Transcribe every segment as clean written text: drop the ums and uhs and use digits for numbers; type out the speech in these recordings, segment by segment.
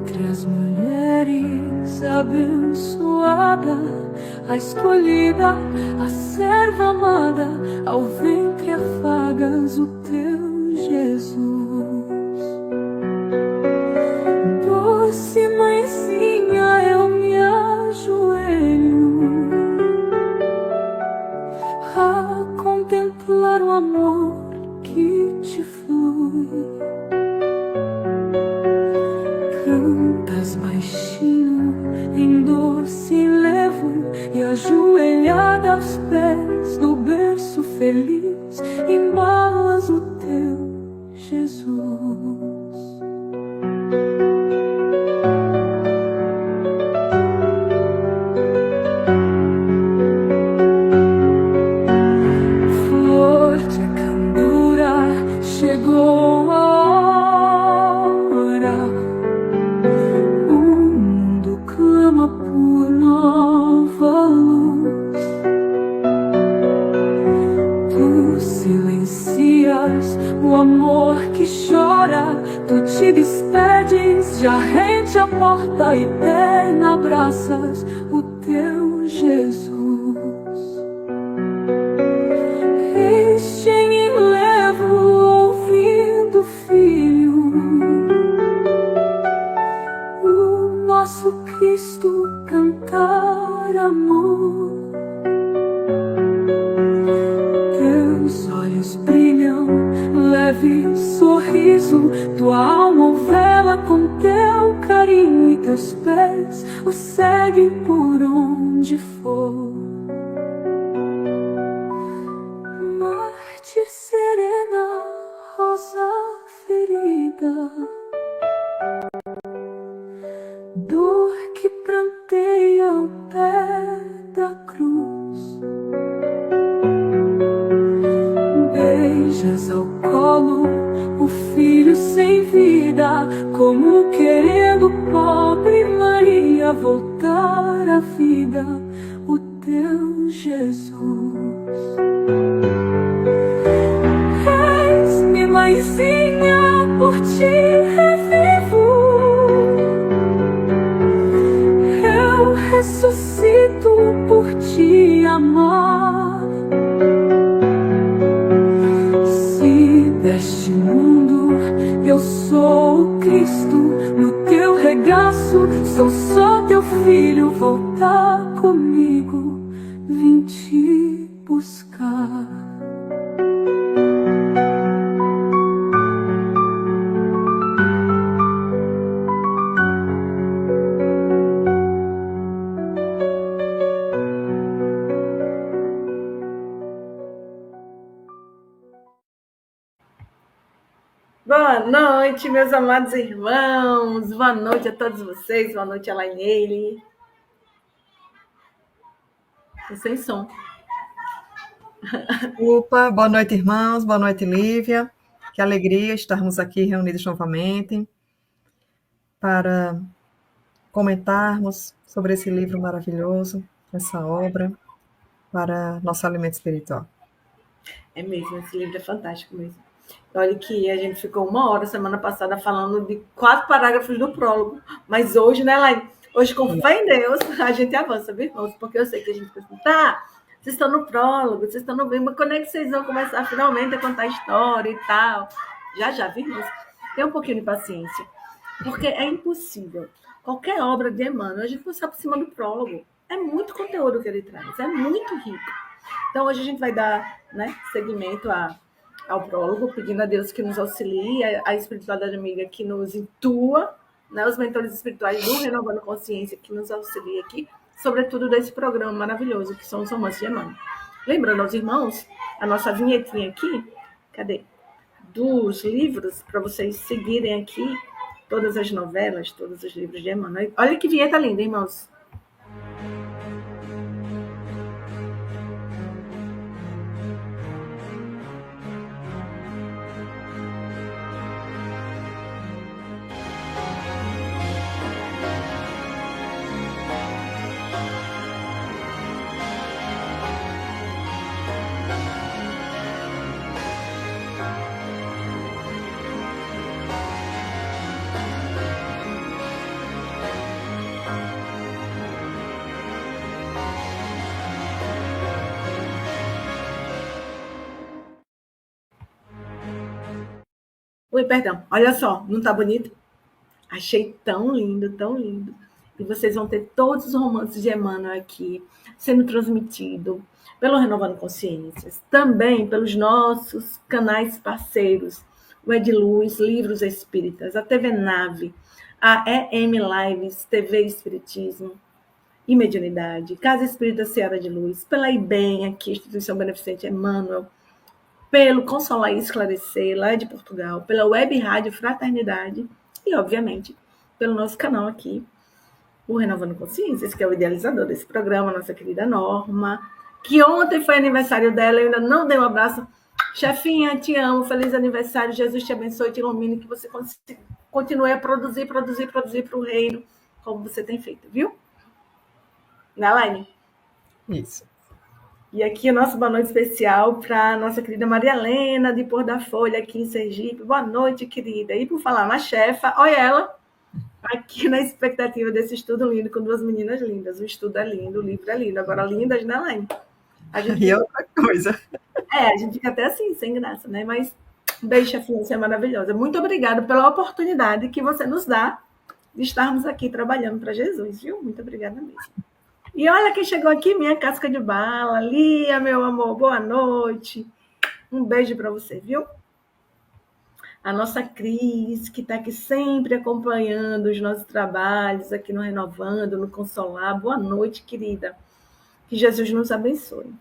Entre as mulheres abençoada, a escolhida, a serva amada, ao ventre afagas o teu Jesus. Doce mãezinha, eu me ajoelho a contemplar o amor que te flui. Cantas baixinho em doce enlevo, e ajoelhada aos pés do berço feliz, embalas o teu Jesus. Flor de candura, chegou a hora. O mundo clama por nova luz. Tu silencias o amor que chora, tu te despedes, já rente a porta eterna, abraças o teu Jesus. Este em enlevo, ouvindo filho, o nosso Cristo cantar amor. Teus olhos brilham, leve sorriso, tua alma o vela com teu carinho, e teus pés o segue por onde for. Mártir serena, rosa ferida, dor que pranteia ao pé da cruz. Beijas ao colo o filho sem vida, como querendo pobre Maria voltar à vida, o teu Jesus. Eis-me, mãezinha, por ti revivo, eu ressuscito por te amar. Se deste mundo eu sou o Cristo, no teu regaço sou só teu filho, voltar comigo, vim te buscar. Boa noite, meus amados irmãos. Boa noite a todos vocês. Boa noite, Elaine. Tô sem som. Opa, boa noite, irmãos. Boa noite, Lívia. Que alegria estarmos aqui reunidos novamente para comentarmos sobre esse livro maravilhoso, essa obra, para nosso alimento espiritual. É mesmo, esse livro é fantástico mesmo. Olha que a gente ficou 1 hora semana passada falando de 4 parágrafos do prólogo, mas hoje, né, Elaine? Hoje, com fé em Deus, a gente avança, viu, irmãos? Porque eu sei que a gente pensa, tá, vocês estão no prólogo, vocês estão no bem, mas quando é que vocês vão começar finalmente a contar a história e tal? Já, viu, irmãos? Tem um pouquinho de paciência, porque é impossível. Qualquer obra de Emmanuel, a gente passar por cima do prólogo. É muito conteúdo que ele traz, é muito rico. Então, hoje a gente vai dar, né, seguimento ao prólogo, pedindo a Deus que nos auxilie, a espiritualidade amiga que nos intua, né, os mentores espirituais do Renovando Consciência que nos auxilie aqui, sobretudo desse programa maravilhoso que são os romances de Emmanuel. Lembrando aos irmãos, a nossa vinhetinha aqui, cadê? Dos livros, para vocês seguirem aqui todas as novelas, todos os livros de Emmanuel. Olha que vinheta linda, irmãos. Oi, perdão. Olha só, não tá bonito? Achei tão lindo, tão lindo. E vocês vão ter todos os romances de Emmanuel aqui, sendo transmitido pelo Renovando Consciências, também pelos nossos canais parceiros, o Ediluz, Livros Espíritas, a TV Nave, a EM Lives, TV Espiritismo e Mediunidade, Casa Espírita Seara de Luz, pela IBEM, aqui, Instituição Beneficente Emmanuel, pelo Consolar e Esclarecer, lá de Portugal, pela Web Rádio Fraternidade e, obviamente, pelo nosso canal aqui, o Renovando Consciências, que é o idealizador desse programa, nossa querida Norma, que ontem foi aniversário dela, eu ainda não dei um abraço. Chefinha, te amo, feliz aniversário, Jesus te abençoe, te ilumine, que você continue a produzir para o reino, como você tem feito, viu? Nalaine? Isso. E aqui o nosso boa noite especial para a nossa querida Maria Helena, de Pôr da Folha, aqui em Sergipe. Boa noite, querida. E por falar na chefa, olha ela, aqui na expectativa desse estudo lindo, com duas meninas lindas. O estudo é lindo, o livro é lindo. Agora, lindas, né, Laine? E outra coisa. A gente fica até assim, sem graça, né? Mas um beijo, chefinha, você é maravilhosa. Muito obrigada pela oportunidade que você nos dá de estarmos aqui trabalhando para Jesus, viu? Muito obrigada mesmo. E olha quem chegou aqui, minha casca de bala. Lia, meu amor, boa noite. Um beijo para você, viu? A nossa Cris, que está aqui sempre acompanhando os nossos trabalhos, aqui no Renovando, no Consolar. Boa noite, querida. Que Jesus nos abençoe.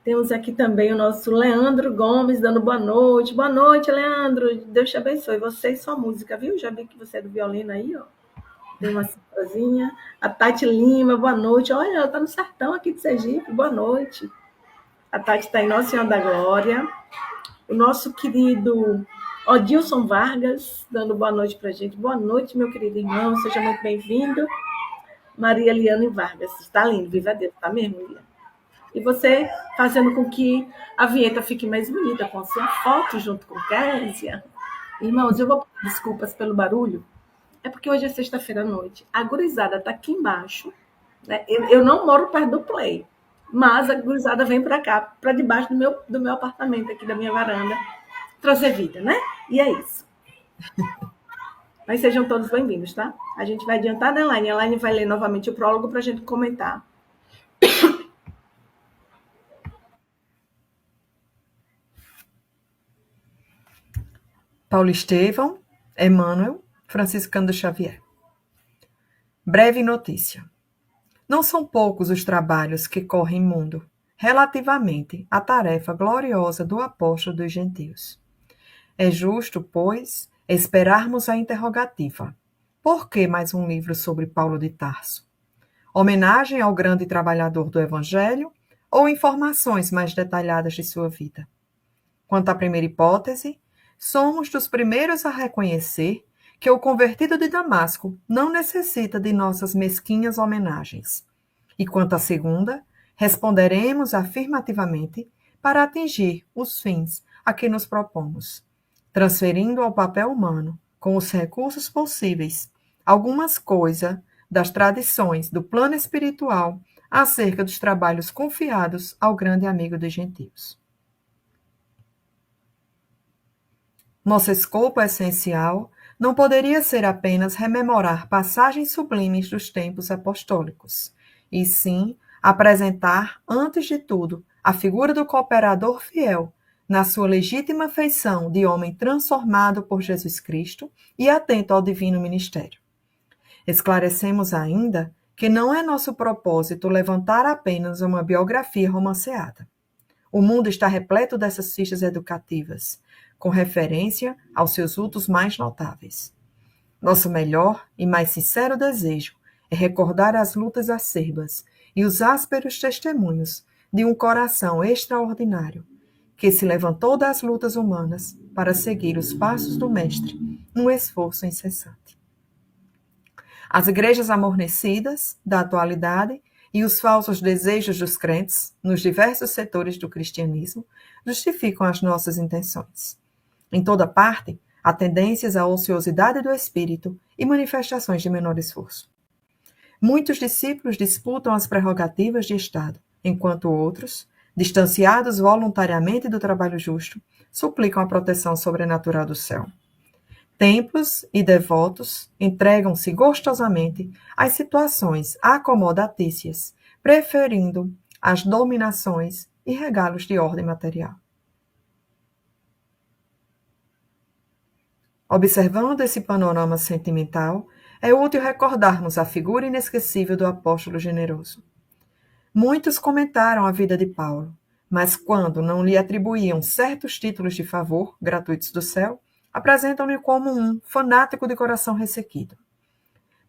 Temos aqui também o nosso Leandro Gomes, dando boa noite. Boa noite, Leandro. Deus te abençoe. Você e sua música, viu? Já vi que você é do violino aí, ó. Tem uma cifrazinha. A Tati Lima, boa noite. Olha, ela está no sertão aqui de Sergipe. Boa noite. A Tati está em Nossa Senhora da Glória. O nosso querido Odilson Vargas, dando boa noite para a gente. Boa noite, meu querido irmão. Seja muito bem-vindo. Maria Eliane Vargas. Está lindo, viva Deus. Está mesmo, Liane? E você fazendo com que a vinheta fique mais bonita, com a sua foto junto com Késia. Irmãos, eu vou pedir desculpas pelo barulho. É porque hoje é sexta-feira à noite. A gurizada está aqui embaixo. Né? Eu não moro perto do Play, mas a gurizada vem para cá, para debaixo do meu apartamento, aqui da minha varanda, trazer vida, né? E é isso. Mas sejam todos bem-vindos, tá? A gente vai adiantar, né, Elaine? A Elaine vai ler novamente o prólogo para a gente comentar. Paulo Estevão, Emmanuel, Franciscano de Xavier. Breve notícia. Não são poucos os trabalhos que correm mundo relativamente à tarefa gloriosa do apóstolo dos gentios. É justo, pois, esperarmos a interrogativa: por que mais um livro sobre Paulo de Tarso? Homenagem ao grande trabalhador do Evangelho ou informações mais detalhadas de sua vida? Quanto à primeira hipótese, somos dos primeiros a reconhecer que o convertido de Damasco não necessita de nossas mesquinhas homenagens. E quanto à segunda, responderemos afirmativamente para atingir os fins a que nos propomos, transferindo ao papel humano, com os recursos possíveis, algumas coisas das tradições do plano espiritual acerca dos trabalhos confiados ao grande amigo dos gentios. Nosso escopo essencial não poderia ser apenas rememorar passagens sublimes dos tempos apostólicos, e sim apresentar, antes de tudo, a figura do cooperador fiel, na sua legítima feição de homem transformado por Jesus Cristo e atento ao divino ministério. Esclarecemos ainda que não é nosso propósito levantar apenas uma biografia romanceada. O mundo está repleto dessas fichas educativas, com referência aos seus vultos mais notáveis. Nosso melhor e mais sincero desejo é recordar as lutas acerbas e os ásperos testemunhos de um coração extraordinário, que se levantou das lutas humanas para seguir os passos do Mestre num esforço incessante. As igrejas amornecidas da atualidade e os falsos desejos dos crentes nos diversos setores do cristianismo justificam as nossas intenções. Em toda parte, há tendências à ociosidade do espírito e manifestações de menor esforço. Muitos discípulos disputam as prerrogativas de Estado, enquanto outros, distanciados voluntariamente do trabalho justo, suplicam a proteção sobrenatural do céu. Templos e devotos entregam-se gostosamente às situações acomodatícias, preferindo as dominações e regalos de ordem material. Observando esse panorama sentimental, é útil recordarmos a figura inesquecível do apóstolo generoso. Muitos comentaram a vida de Paulo, mas quando não lhe atribuíam certos títulos de favor, gratuitos do céu, apresentam-no como um fanático de coração ressequido.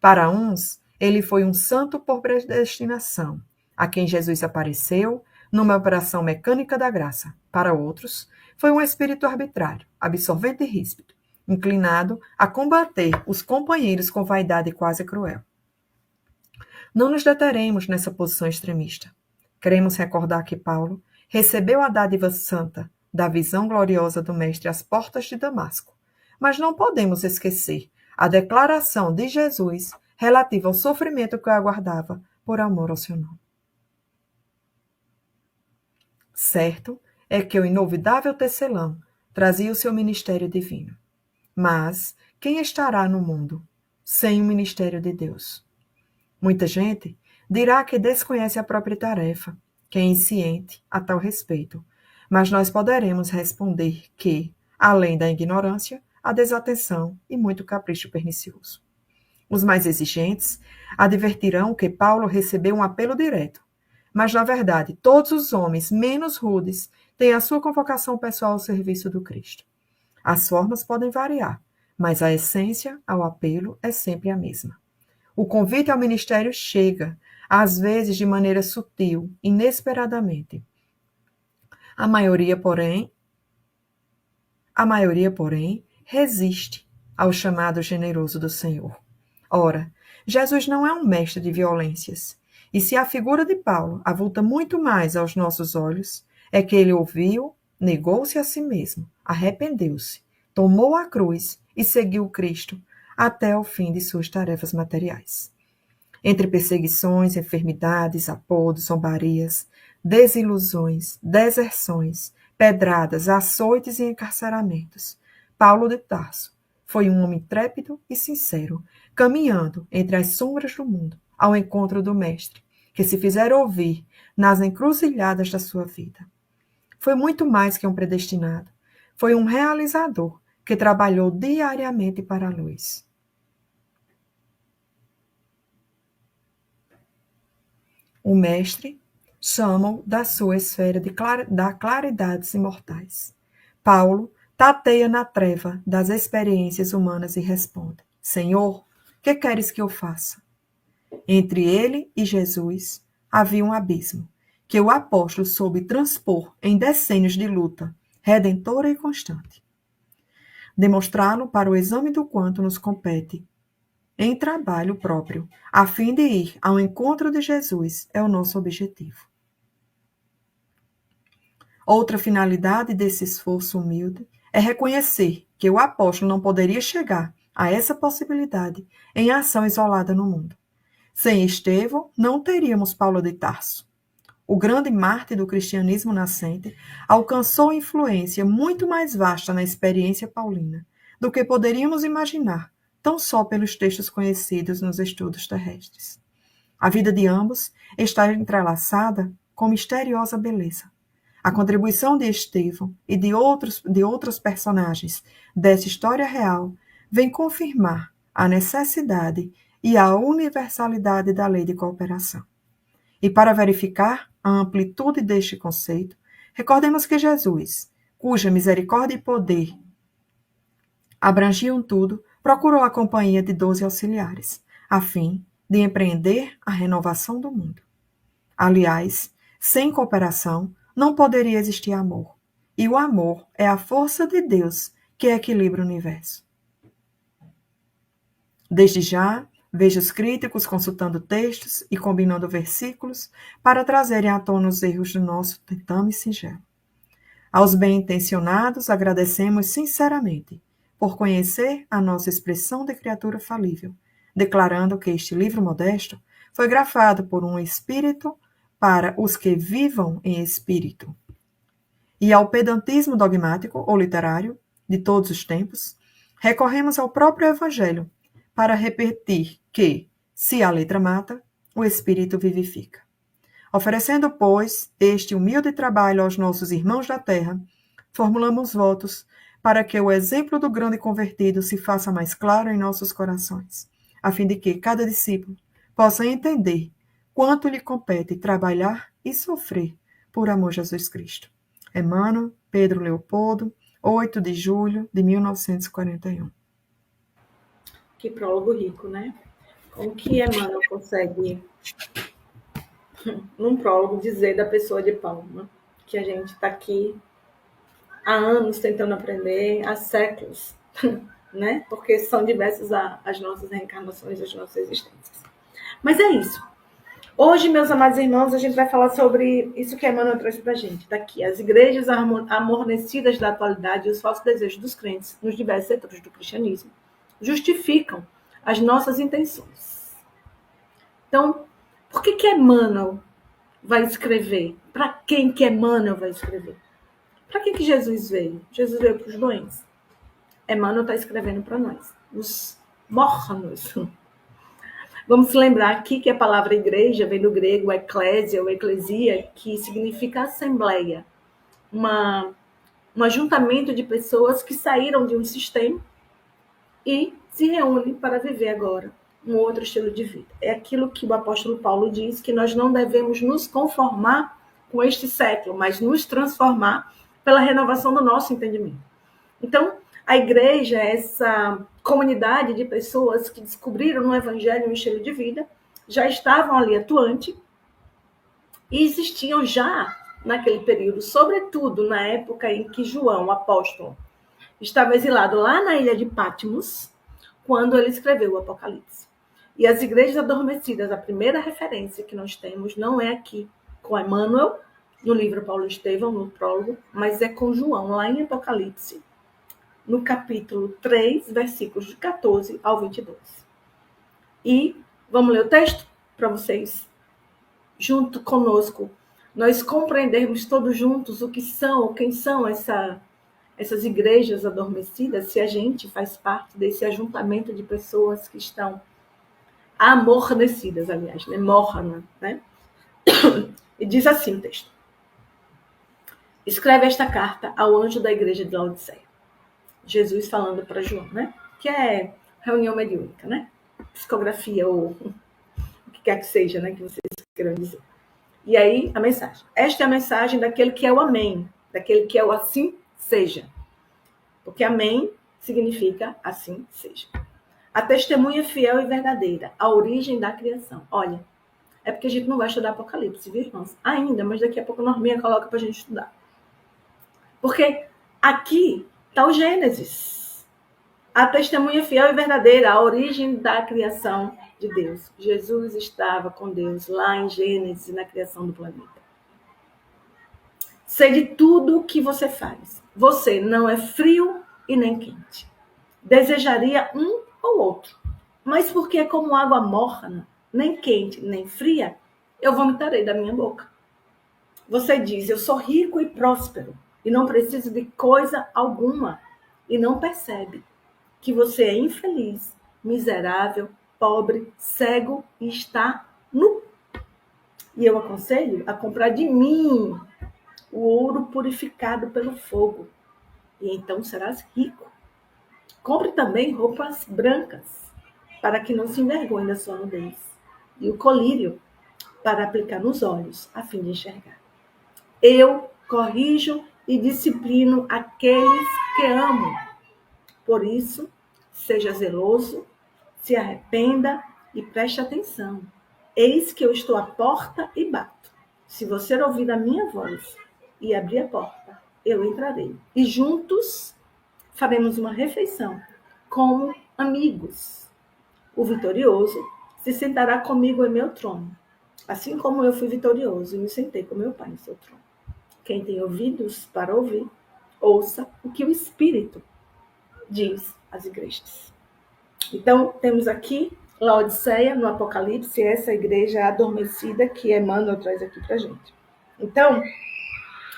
Para uns, ele foi um santo por predestinação, a quem Jesus apareceu numa operação mecânica da graça. Para outros, foi um espírito arbitrário, absorvente e ríspido, inclinado a combater os companheiros com vaidade quase cruel. Não nos deteremos nessa posição extremista. Queremos recordar que Paulo recebeu a dádiva santa da visão gloriosa do Mestre às portas de Damasco, mas não podemos esquecer a declaração de Jesus relativa ao sofrimento que o aguardava por amor ao seu nome. Certo é que o inovidável tecelão trazia o seu ministério divino. Mas quem estará no mundo sem o ministério de Deus? Muita gente dirá que desconhece a própria tarefa, que é insciente a tal respeito, mas nós poderemos responder que, além da ignorância, a desatenção e muito capricho pernicioso. Os mais exigentes advertirão que Paulo recebeu um apelo direto, mas, na verdade, todos os homens menos rudes têm a sua convocação pessoal ao serviço do Cristo. As formas podem variar, mas a essência ao apelo é sempre a mesma. O convite ao ministério chega, às vezes de maneira sutil, inesperadamente. A maioria, porém, resiste ao chamado generoso do Senhor. Ora, Jesus não é um mestre de violências, e se a figura de Paulo avulta muito mais aos nossos olhos, é que ele ouviu, negou-se a si mesmo, arrependeu-se, tomou a cruz e seguiu Cristo até o fim de suas tarefas materiais. Entre perseguições, enfermidades, apodos, zombarias, desilusões, deserções, pedradas, açoites e encarceramentos, Paulo de Tarso foi um homem trépido e sincero, caminhando entre as sombras do mundo ao encontro do Mestre, que se fizera ouvir nas encruzilhadas da sua vida. Foi muito mais que um predestinado, foi um realizador que trabalhou diariamente para a luz. O Mestre chama-o da sua esfera da claridades imortais. Paulo tateia na treva das experiências humanas e responde: Senhor, que queres que eu faça? Entre ele e Jesus havia um abismo, que o apóstolo soube transpor em decênios de luta, redentora e constante. Demonstrá-lo para o exame do quanto nos compete em trabalho próprio, a fim de ir ao encontro de Jesus, é o nosso objetivo. Outra finalidade desse esforço humilde é reconhecer que o apóstolo não poderia chegar a essa possibilidade em ação isolada no mundo. Sem Estevão, não teríamos Paulo de Tarso. O grande mártir do cristianismo nascente alcançou influência muito mais vasta na experiência paulina do que poderíamos imaginar, tão só pelos textos conhecidos nos estudos terrestres. A vida de ambos está entrelaçada com misteriosa beleza. A contribuição de Estevão e de outros personagens dessa história real vem confirmar a necessidade e a universalidade da lei de cooperação. E para verificar a amplitude deste conceito, recordemos que Jesus, cuja misericórdia e poder abrangiam tudo, procurou a companhia de 12 auxiliares, a fim de empreender a renovação do mundo. Aliás, sem cooperação não poderia existir amor, e o amor é a força de Deus que equilibra o universo. Desde já, vejo os críticos consultando textos e combinando versículos para trazerem à tona os erros do nosso tentame singelo. Aos bem-intencionados agradecemos sinceramente por conhecer a nossa expressão de criatura falível, declarando que este livro modesto foi grafado por um espírito para os que vivam em espírito. e ao pedantismo dogmático ou literário de todos os tempos, recorremos ao próprio Evangelho para repetir que, se a letra mata, o Espírito vivifica. Oferecendo, pois, este humilde trabalho aos nossos irmãos da terra, formulamos votos para que o exemplo do grande convertido se faça mais claro em nossos corações, a fim de que cada discípulo possa entender quanto lhe compete trabalhar e sofrer por amor a Jesus Cristo. Emmanuel, Pedro Leopoldo, 8 de julho de 1941. Que prólogo rico, né? Como que Emmanuel consegue, num prólogo, dizer da pessoa de Palma que a gente está aqui há anos tentando aprender, há séculos, né? Porque são diversas as nossas reencarnações, as nossas existências. Mas é isso. Hoje, meus amados irmãos, a gente vai falar sobre isso que Emmanuel trouxe para a gente. Daqui, as igrejas amornecidas da atualidade e os falsos desejos dos crentes nos diversos setores do cristianismo justificam as nossas intenções. Então, por que Emmanuel vai escrever? Para quem que Emmanuel vai escrever? Para que Jesus veio? Jesus veio para os doentes. Emmanuel está escrevendo para nós, os mornos. Vamos lembrar aqui que a palavra igreja vem do grego eclésia ou eclesia, que significa assembleia. Um ajuntamento de pessoas que saíram de um sistema e se reúnem para viver agora um outro estilo de vida. É aquilo que o apóstolo Paulo diz, que nós não devemos nos conformar com este século, mas nos transformar pela renovação do nosso entendimento. Então, a igreja é essa comunidade de pessoas que descobriram no evangelho um estilo de vida, já estavam ali atuantes e existiam já naquele período, sobretudo na época em que João, o apóstolo, estava exilado lá na ilha de Patmos, quando ele escreveu o Apocalipse. E as igrejas adormecidas, a primeira referência que nós temos não é aqui com Emmanuel, no livro Paulo Estevão, no prólogo, mas é com João, lá em Apocalipse, no capítulo 3, versículos de 14 ao 22. E vamos ler o texto para vocês, junto conosco, nós compreendermos todos juntos o que são, ou quem são essas igrejas adormecidas, se a gente faz parte desse ajuntamento de pessoas que estão amornecidas, aliás, né? Morna, né? E diz assim o texto. Escreve esta carta ao anjo da igreja de Laodiceia. Jesus falando para João, né? Que é reunião mediúnica, né? Psicografia ou o que quer que seja, né? Que vocês queiram dizer. E aí a mensagem. Esta é a mensagem daquele que é o amém, daquele que é o assim seja. Porque amém significa assim seja. A testemunha fiel e verdadeira, a origem da criação. Olha, é porque a gente não vai estudar Apocalipse, viu, irmãos? Ainda, mas daqui a pouco a Norminha coloca para a gente estudar. Porque aqui está o Gênesis. A testemunha fiel e verdadeira, a origem da criação de Deus. Jesus estava com Deus lá em Gênesis, na criação do planeta. Sei de tudo o que você faz. Você não é frio e nem quente. Desejaria um ou outro. Mas porque é como água morna, nem quente, nem fria, eu vomitarei da minha boca. Você diz, eu sou rico e próspero, e não preciso de coisa alguma, e não percebe que você é infeliz, miserável, pobre, cego e está nu. E eu aconselho a comprar de mim o ouro purificado pelo fogo, e então serás rico. Compre também roupas brancas, para que não se envergonhe da sua nudez, e o colírio para aplicar nos olhos, a fim de enxergar. Eu corrijo e disciplino aqueles que amo. Por isso, seja zeloso, se arrependa e preste atenção. Eis que eu estou à porta e bato. Se você ouvir a minha voz e abrir a porta, eu entrarei. E juntos faremos uma refeição, como amigos. O vitorioso se sentará comigo em meu trono, assim como eu fui vitorioso e me sentei com meu Pai em seu trono. Quem tem ouvidos para ouvir, ouça o que o Espírito diz às igrejas. Então, temos aqui Laodiceia, no Apocalipse, essa igreja adormecida que Emmanuel traz aqui para a gente. Então,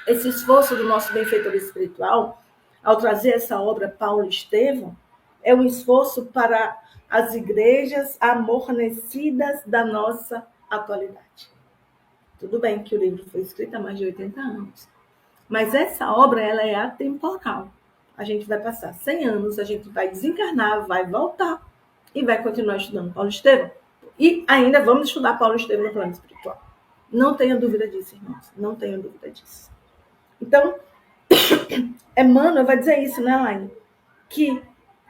esse esforço do nosso benfeitor espiritual, ao trazer essa obra Paulo e Estevão, é um esforço para as igrejas amornecidas da nossa atualidade. Tudo bem que o livro foi escrito há mais de 80 anos, mas essa obra ela é atemporal. A gente vai passar 100 anos, a gente vai desencarnar, vai voltar e vai continuar estudando Paulo e Estevão. E ainda vamos estudar Paulo e Estevão no plano espiritual. Não tenha dúvida disso, irmãos. Não tenha dúvida disso. Então, Emmanuel vai dizer isso, né, Laine? Que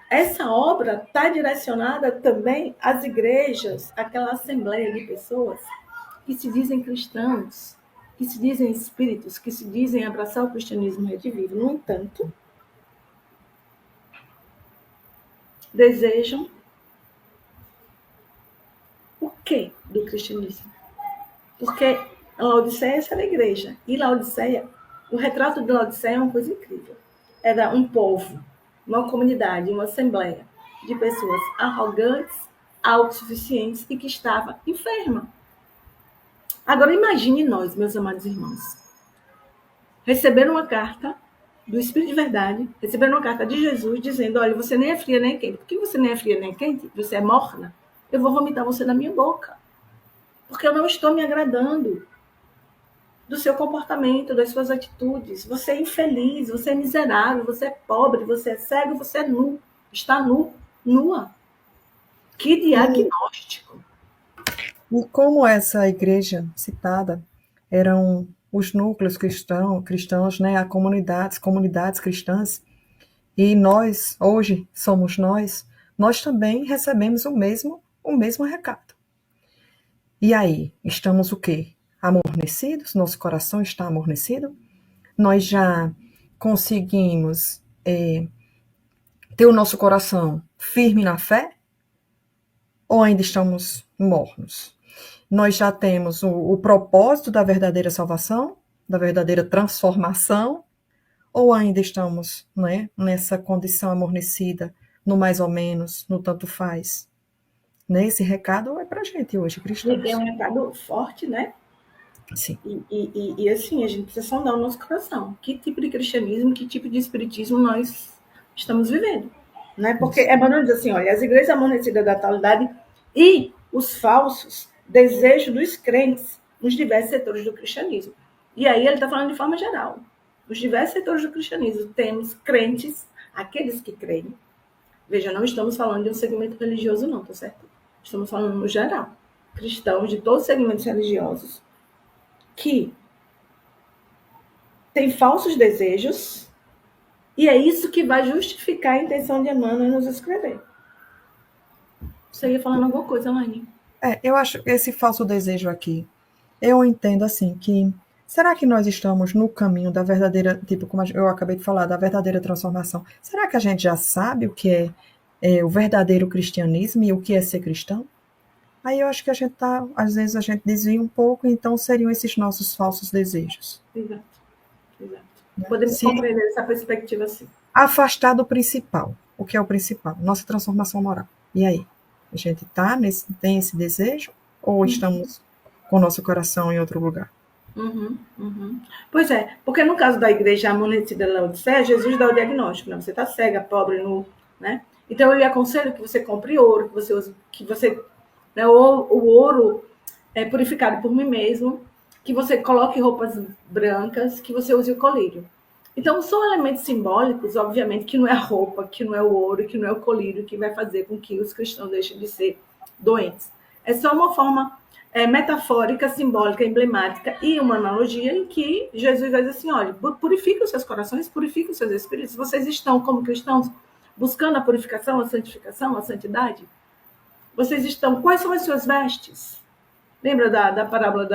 essa obra está direcionada também às igrejas, àquela assembleia de pessoas que se dizem cristãos, que se dizem espíritos, que se dizem abraçar o cristianismo redivivo. No entanto, desejam o quê do cristianismo? Porque a Laodiceia era a igreja. E Laodiceia, o retrato de Laodiceia é uma coisa incrível. Era um povo, uma comunidade, uma assembleia de pessoas arrogantes, autossuficientes e que estava enferma. Agora imagine nós, meus amados irmãos, receber uma carta do Espírito de Verdade, receber uma carta de Jesus dizendo, olha, você nem é fria nem é quente. Por que você nem é fria nem é quente? Você é morna. Eu vou vomitar você na minha boca. Porque eu não estou me agradando do seu comportamento, das suas atitudes. Você é infeliz, você é miserável, você é pobre, você é cego, você é nu. Está nu, nua. Que diagnóstico. E como essa igreja citada eram os núcleos cristãos, né, a comunidades cristãs, e nós, hoje, somos nós também recebemos o mesmo recado. E aí, estamos o quê? Amornecidos? Nosso coração está amornecido? Nós já conseguimos ter o nosso coração firme na fé? Ou ainda estamos mornos? Nós já temos o propósito da verdadeira salvação, da verdadeira transformação, ou ainda estamos, né, nessa condição amornecida, no mais ou menos, no tanto faz? Esse recado é para a gente hoje, cristãos. É um recado forte, né? Sim. E assim, a gente precisa sondar o nosso coração. Que tipo de cristianismo, que tipo de espiritismo nós estamos vivendo? Né? Porque Emmanuel diz assim, olha, as igrejas amornecidas da atualidade e os falsos desejos dos crentes nos diversos setores do cristianismo. E aí ele está falando de forma geral. Nos diversos setores do cristianismo temos crentes, aqueles que creem. Veja, não estamos falando de um segmento religioso não, tá certo? Estamos falando no geral. Cristãos de todos os segmentos religiosos que têm falsos desejos e é isso que vai justificar a intenção de Emmanuel em nos escrever. Você ia falando alguma coisa, Laine? Eu acho esse falso desejo aqui, eu entendo assim que, será que nós estamos no caminho da verdadeira, tipo como eu acabei de falar, da verdadeira transformação? Será que a gente já sabe o que é o verdadeiro cristianismo e o que é ser cristão? Aí eu acho que a gente tá, às vezes a gente desvia um pouco, então seriam esses nossos falsos desejos. Exato. Podemos compreender essa perspectiva assim. Afastar do principal. O que é o principal? Nossa transformação moral. E aí? A gente tem esse desejo ou estamos com o nosso coração em outro lugar? Pois é, porque no caso da igreja amolecida da Laodiceia, Jesus dá o diagnóstico, né? Você está cega, pobre, nu, né? Então eu lhe aconselho que você compre ouro, que você né, o ouro é purificado por mim mesmo, que você coloque roupas brancas, que você use o colírio. Então são elementos simbólicos, obviamente, que não é a roupa, que não é o ouro, que não é o colírio que vai fazer com que os cristãos deixem de ser doentes. É só uma forma metafórica, simbólica, emblemática e uma analogia em que Jesus vai dizer assim, olha, purifiquem os seus corações, purifiquem os seus espíritos. Vocês estão, como cristãos, buscando a purificação, a santificação, a santidade? Vocês estão... Quais são as suas vestes? Lembra da parábola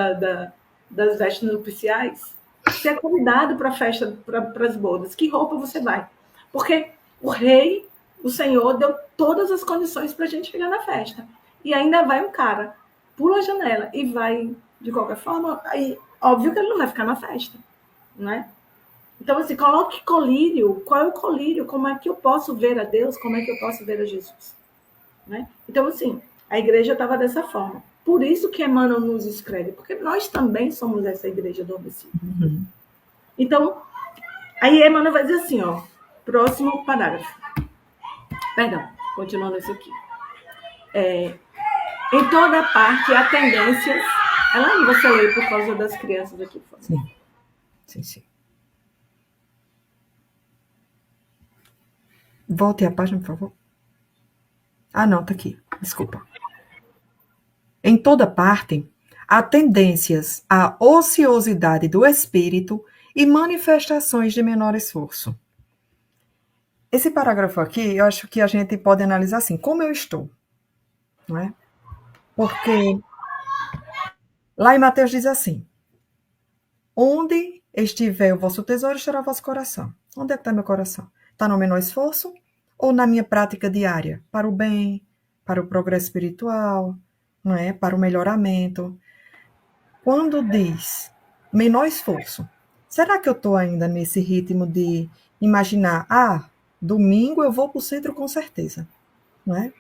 das vestes nupciais? Você é convidado para a festa, para as bodas. Que roupa você vai? Porque o rei, o Senhor, deu todas as condições para a gente chegar na festa. E ainda vai um cara, pula a janela e vai, de qualquer forma, aí, óbvio que ele não vai ficar na festa, né? Então, assim, coloque colírio. Qual é o colírio? Como é que eu posso ver a Deus? Como é que eu posso ver a Jesus? Né? Então, assim, a igreja estava dessa forma. Por isso que Emmanuel nos escreve, porque nós também somos essa igreja adormecida. Então, aí Emmanuel vai dizer assim, ó, próximo parágrafo. Perdão, continuando isso aqui. Em toda parte há tendências. Ela não você ler por causa das crianças aqui. Sim, sim, sim. Volte a página, por favor. Ah, não, tá aqui. Desculpa. Em toda parte, há tendências à ociosidade do espírito e manifestações de menor esforço. Esse parágrafo aqui, eu acho que a gente pode analisar assim, como eu estou, não é? Porque lá em Mateus diz assim, onde estiver o vosso tesouro, estará o vosso coração. Onde é que está meu coração? Está no menor esforço ou na minha prática diária? Para o bem, para o progresso espiritual, não é? Para o melhoramento. Quando diz menor esforço, será que eu estou ainda nesse ritmo de imaginar, domingo eu vou para o centro com certeza, não é?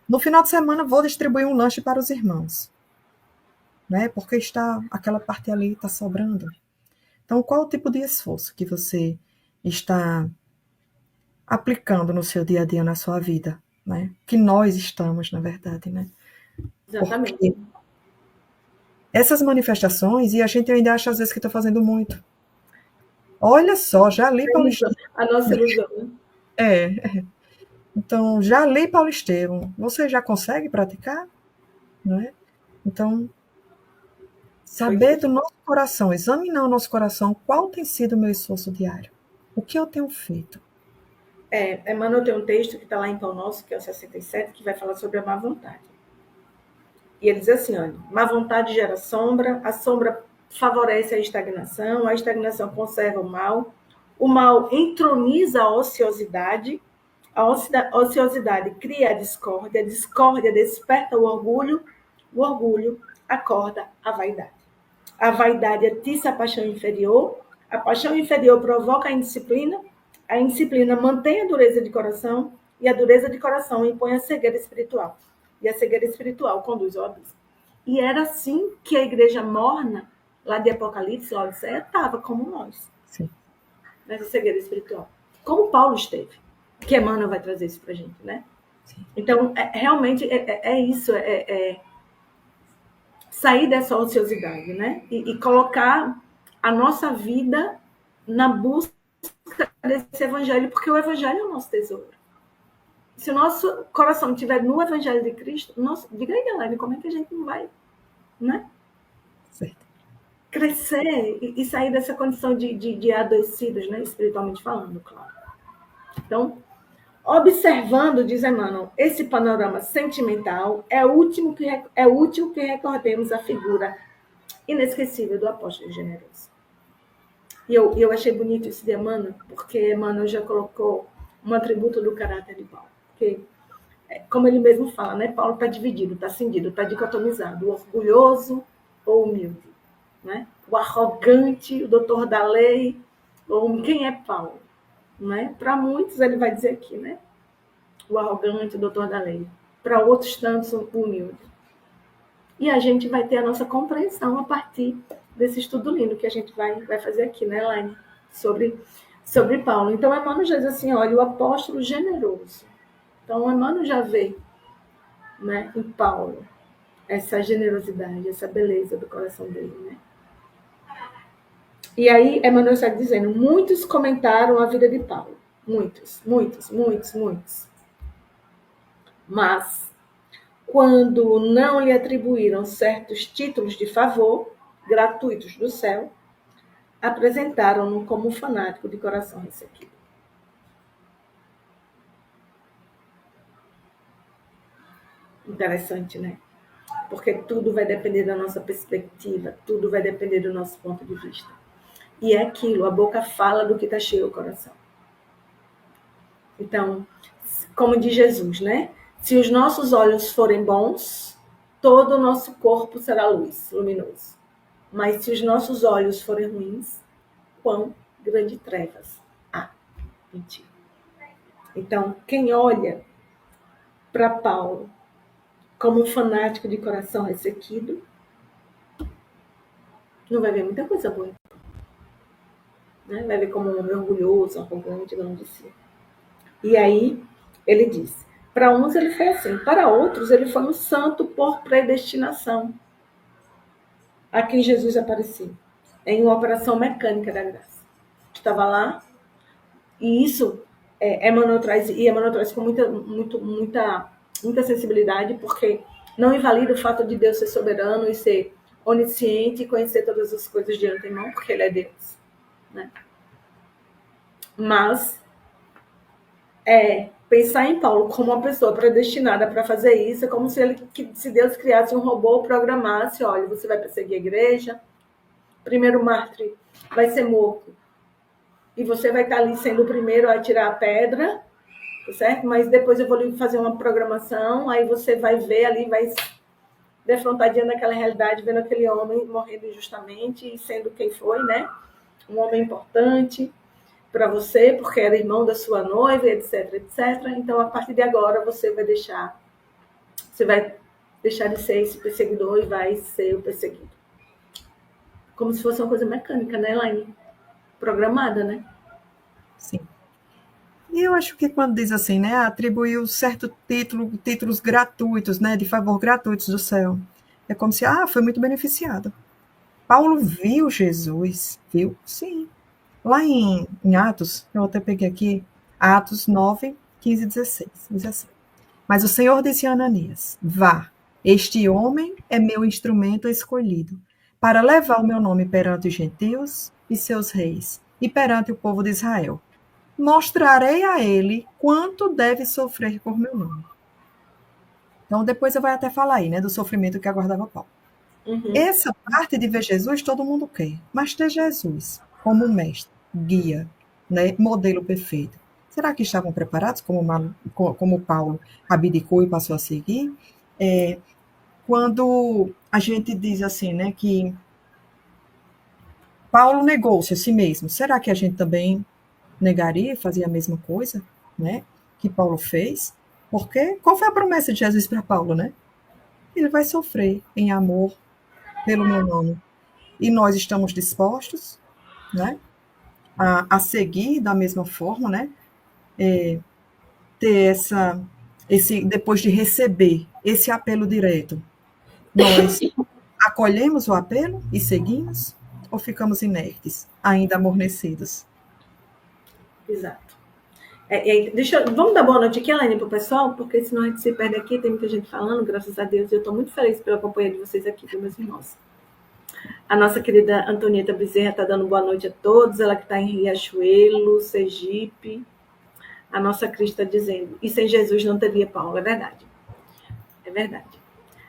No final de semana vou distribuir um lanche para os irmãos, né? Porque está aquela parte ali está sobrando. Então, qual o tipo de esforço que você está aplicando no seu dia a dia, na sua vida, né? Que nós estamos, na verdade, né? Exatamente. Porque essas manifestações, e a gente ainda acha às vezes que está fazendo muito. Olha só, já li Paulo Estevam. A nossa ilusão, né? Então, já li Paulo Estevam. Você já consegue praticar? Não é? Então, saber do nosso coração, examinar o nosso coração, qual tem sido o meu esforço diário? O que eu tenho feito? Emmanuel tem um texto que está lá em Pão Nosso, que é o 67, que vai falar sobre a má vontade. E ele diz assim, olha, má vontade gera sombra, a sombra favorece a estagnação conserva o mal entroniza a ociosidade cria a discórdia desperta o orgulho acorda a vaidade atiça a paixão inferior provoca a indisciplina mantém a dureza de coração, e a dureza de coração impõe a cegueira espiritual. E a cegueira espiritual conduz ao abismo. E era assim que a igreja morna, lá de Apocalipse, lá Odisseia, estava como nós. Sim. Nessa cegueira espiritual. Como Paulo esteve. Que Emmanuel vai trazer isso pra gente, né? Sim. Então, realmente é isso, sair dessa ociosidade, né? E colocar a nossa vida na busca desse evangelho, porque o evangelho é o nosso tesouro. Se o nosso coração estiver no evangelho de Cristo, diga aí, Elaine, como é que a gente não vai, né? Certo. Crescer e sair dessa condição de adoecidos, né? Espiritualmente falando, claro. Então, observando, diz Emmanuel, esse panorama sentimental, é útil que recordemos a figura inesquecível do apóstolo generoso. E eu achei bonito isso de Emmanuel, porque Emmanuel já colocou um atributo do caráter de Paulo. Porque, como ele mesmo fala, né, Paulo está dividido, está cindido, está dicotomizado, o orgulhoso ou humilde, né? O arrogante, o doutor da lei, ou quem é Paulo? Né? Para muitos, ele vai dizer aqui, né? O arrogante, o doutor da lei. Para outros tantos, o humilde. E a gente vai ter a nossa compreensão a partir desse estudo lindo que a gente vai fazer aqui, né, Elaine? Sobre Paulo. Então, Emmanuel já diz assim, olha, o apóstolo generoso. Então, Emmanuel já vê, né, em Paulo essa generosidade, essa beleza do coração dele, né? E aí, Emmanuel está dizendo, muitos comentaram a vida de Paulo. Muitos. Mas, quando não lhe atribuíram certos títulos de favor, gratuitos do céu, apresentaram-no como um fanático de coração ressequido. Interessante, né? Porque tudo vai depender da nossa perspectiva, tudo vai depender do nosso ponto de vista. E é aquilo, a boca fala do que está cheio o coração. Então, como diz Jesus, né? Se os nossos olhos forem bons, todo o nosso corpo será luz, luminoso. Mas se os nossos olhos forem ruins, quão grande trevas há em ti. Então, quem olha para Paulo como um fanático de coração ressequido, não vai ver muita coisa boa. né? Vai ver como um homem orgulhoso, arrogante, dono de si. E aí ele diz: para uns ele foi assim, para outros ele foi um santo por predestinação, a quem Jesus apareceu, em uma operação mecânica da graça. Estava lá, e isso Emmanuel traz com muita sensibilidade, porque não invalida o fato de Deus ser soberano e ser onisciente e conhecer todas as coisas de antemão, porque ele é Deus, né? Mas pensar em Paulo como uma pessoa predestinada para fazer isso é como se Deus criasse um robô, programasse: olha, você vai perseguir a igreja, primeiro mártir vai ser morto e você vai estar ali sendo o primeiro a tirar a pedra, tá certo? Mas depois eu vou lhe fazer uma programação, aí você vai ver ali, vai defrontar diante daquela realidade, vendo aquele homem morrendo injustamente e sendo quem foi, né? Um homem importante para você, porque era irmão da sua noiva, etc, etc. Então, a partir de agora, você vai deixar de ser esse perseguidor e vai ser o perseguido. Como se fosse uma coisa mecânica, né, Elaine? Programada, né? Sim. E eu acho que quando diz assim, né, atribuiu certo títulos gratuitos, né, de favor gratuitos do céu, é como se, foi muito beneficiado. Paulo viu Jesus, viu? Sim. Lá em Atos, eu até peguei aqui, Atos 9, 15 e 16, diz assim: mas o Senhor disse a Ananias: vá, este homem é meu instrumento escolhido, para levar o meu nome perante os gentios e seus reis, e perante o povo de Israel. Mostrarei a ele quanto deve sofrer por meu nome. Então, depois eu vou até falar aí, né, do sofrimento que aguardava Paulo. Essa parte de ver Jesus, todo mundo quer, mas ter Jesus como mestre, guia, né, modelo perfeito. Será que estavam preparados, como Paulo abdicou e passou a seguir? Quando a gente diz assim, né, que Paulo negou-se a si mesmo, será que a gente também negaria, fazia a mesma coisa, né, que Paulo fez? Porque qual foi a promessa de Jesus para Paulo, né? Ele vai sofrer em amor pelo meu nome. E nós estamos dispostos, né, a seguir da mesma forma, né, ter depois de receber esse apelo direto, nós acolhemos o apelo e seguimos, ou ficamos inertes, ainda amornecidos? Exato. Vamos dar boa noite aqui, Elaine, para o pessoal, porque senão a gente se perde aqui, tem muita gente falando, graças a Deus, e eu estou muito feliz pela companhia de vocês aqui, meus irmãos. A nossa querida Antonieta Bezerra está dando boa noite a todos, ela que está em Riachuelo, Sergipe. A nossa Cris está dizendo: e sem Jesus não teria Paulo. É verdade. É verdade.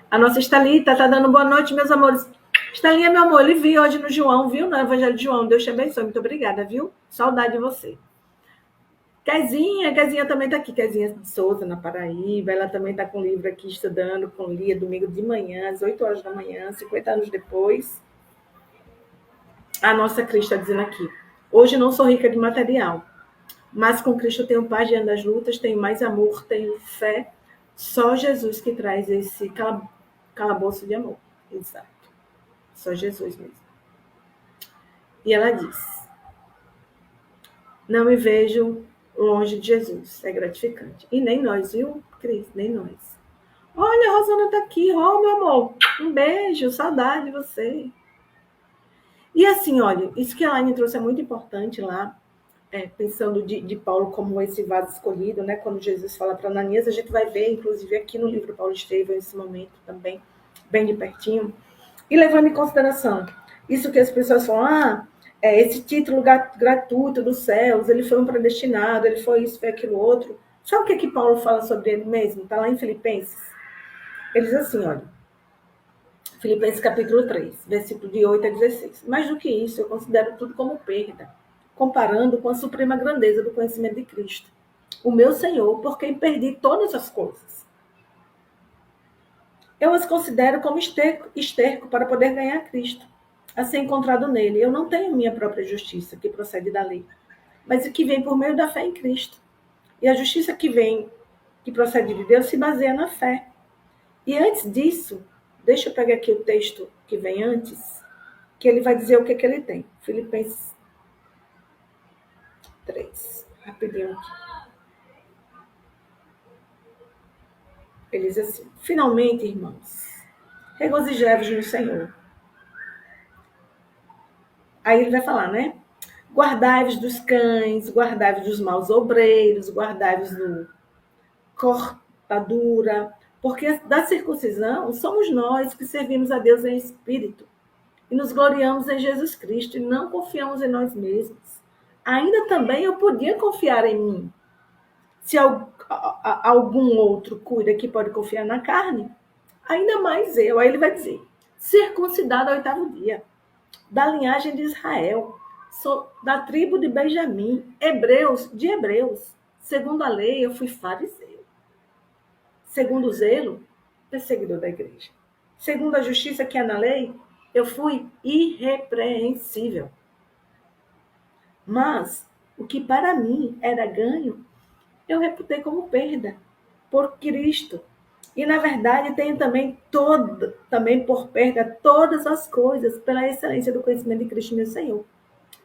A nossa Estalita está dando boa noite, meus amores. Estalinha, meu amor, ele viu hoje no João, viu? No Evangelho de João. Deus te abençoe. Muito obrigada, viu? Saudade de você. Kezinha também está aqui. Kezinha de Souza, na Paraíba. Ela também está com o livro aqui, estudando com Lia, domingo de manhã, às 8 horas da manhã, 50 anos depois. A nossa Cris está dizendo aqui: hoje não sou rica de material, mas com Cristo tenho paz diante das lutas, tenho mais amor, tenho fé. Só Jesus que traz esse calabouço de amor. Exato. Só Jesus mesmo. E ela diz: não me vejo longe de Jesus. É gratificante. E nem nós, viu, Cris? Nem nós. Olha, a Rosana tá aqui. Ó, meu amor. Um beijo. Saudade de você. E assim, olha, isso que a Elaine trouxe é muito importante lá. Pensando de Paulo como esse vaso escolhido, né? Quando Jesus fala para Ananias, a gente vai ver, inclusive, aqui no livro Paulo Estevão, esse momento também, bem de pertinho. E levando em consideração isso que as pessoas falam: esse título gratuito dos céus, ele foi um predestinado, ele foi isso, foi aquilo outro. Sabe o que Paulo fala sobre ele mesmo? Está lá em Filipenses. Ele diz assim, olha, Filipenses capítulo 3, versículo de 8 a 16. Mais do que isso, eu considero tudo como perda, comparando com a suprema grandeza do conhecimento de Cristo, o meu Senhor, por quem perdi todas as coisas. Eu as considero como esterco para poder ganhar Cristo, a ser encontrado nele. Eu não tenho minha própria justiça, que procede da lei, mas que vem por meio da fé em Cristo. E a justiça que procede de Deus, se baseia na fé. E antes disso, deixa eu pegar aqui o texto que vem antes, que ele vai dizer o que ele tem. Filipenses 3. Rapidinho aqui. Ele diz assim: finalmente, irmãos, regozijai-vos no Senhor. Aí ele vai falar, né? Guardai-vos dos cães, guardai-vos dos maus obreiros, guardai-vos do cortadura, porque da circuncisão somos nós que servimos a Deus em espírito e nos gloriamos em Jesus Cristo e não confiamos em nós mesmos. Ainda também eu podia confiar em mim. Se algum outro cuida que pode confiar na carne, ainda mais eu. Aí ele vai dizer, circuncidado ao 8º dia, da linhagem de Israel, sou da tribo de Benjamim, de hebreus. Segundo a lei, eu fui fariseu. Segundo o zelo, perseguidor da igreja. Segundo a justiça que há na lei, eu fui irrepreensível. Mas o que para mim era ganho, eu reputei como perda por Cristo. E, na verdade, tenho também por perda todas as coisas pela excelência do conhecimento de Cristo, meu Senhor,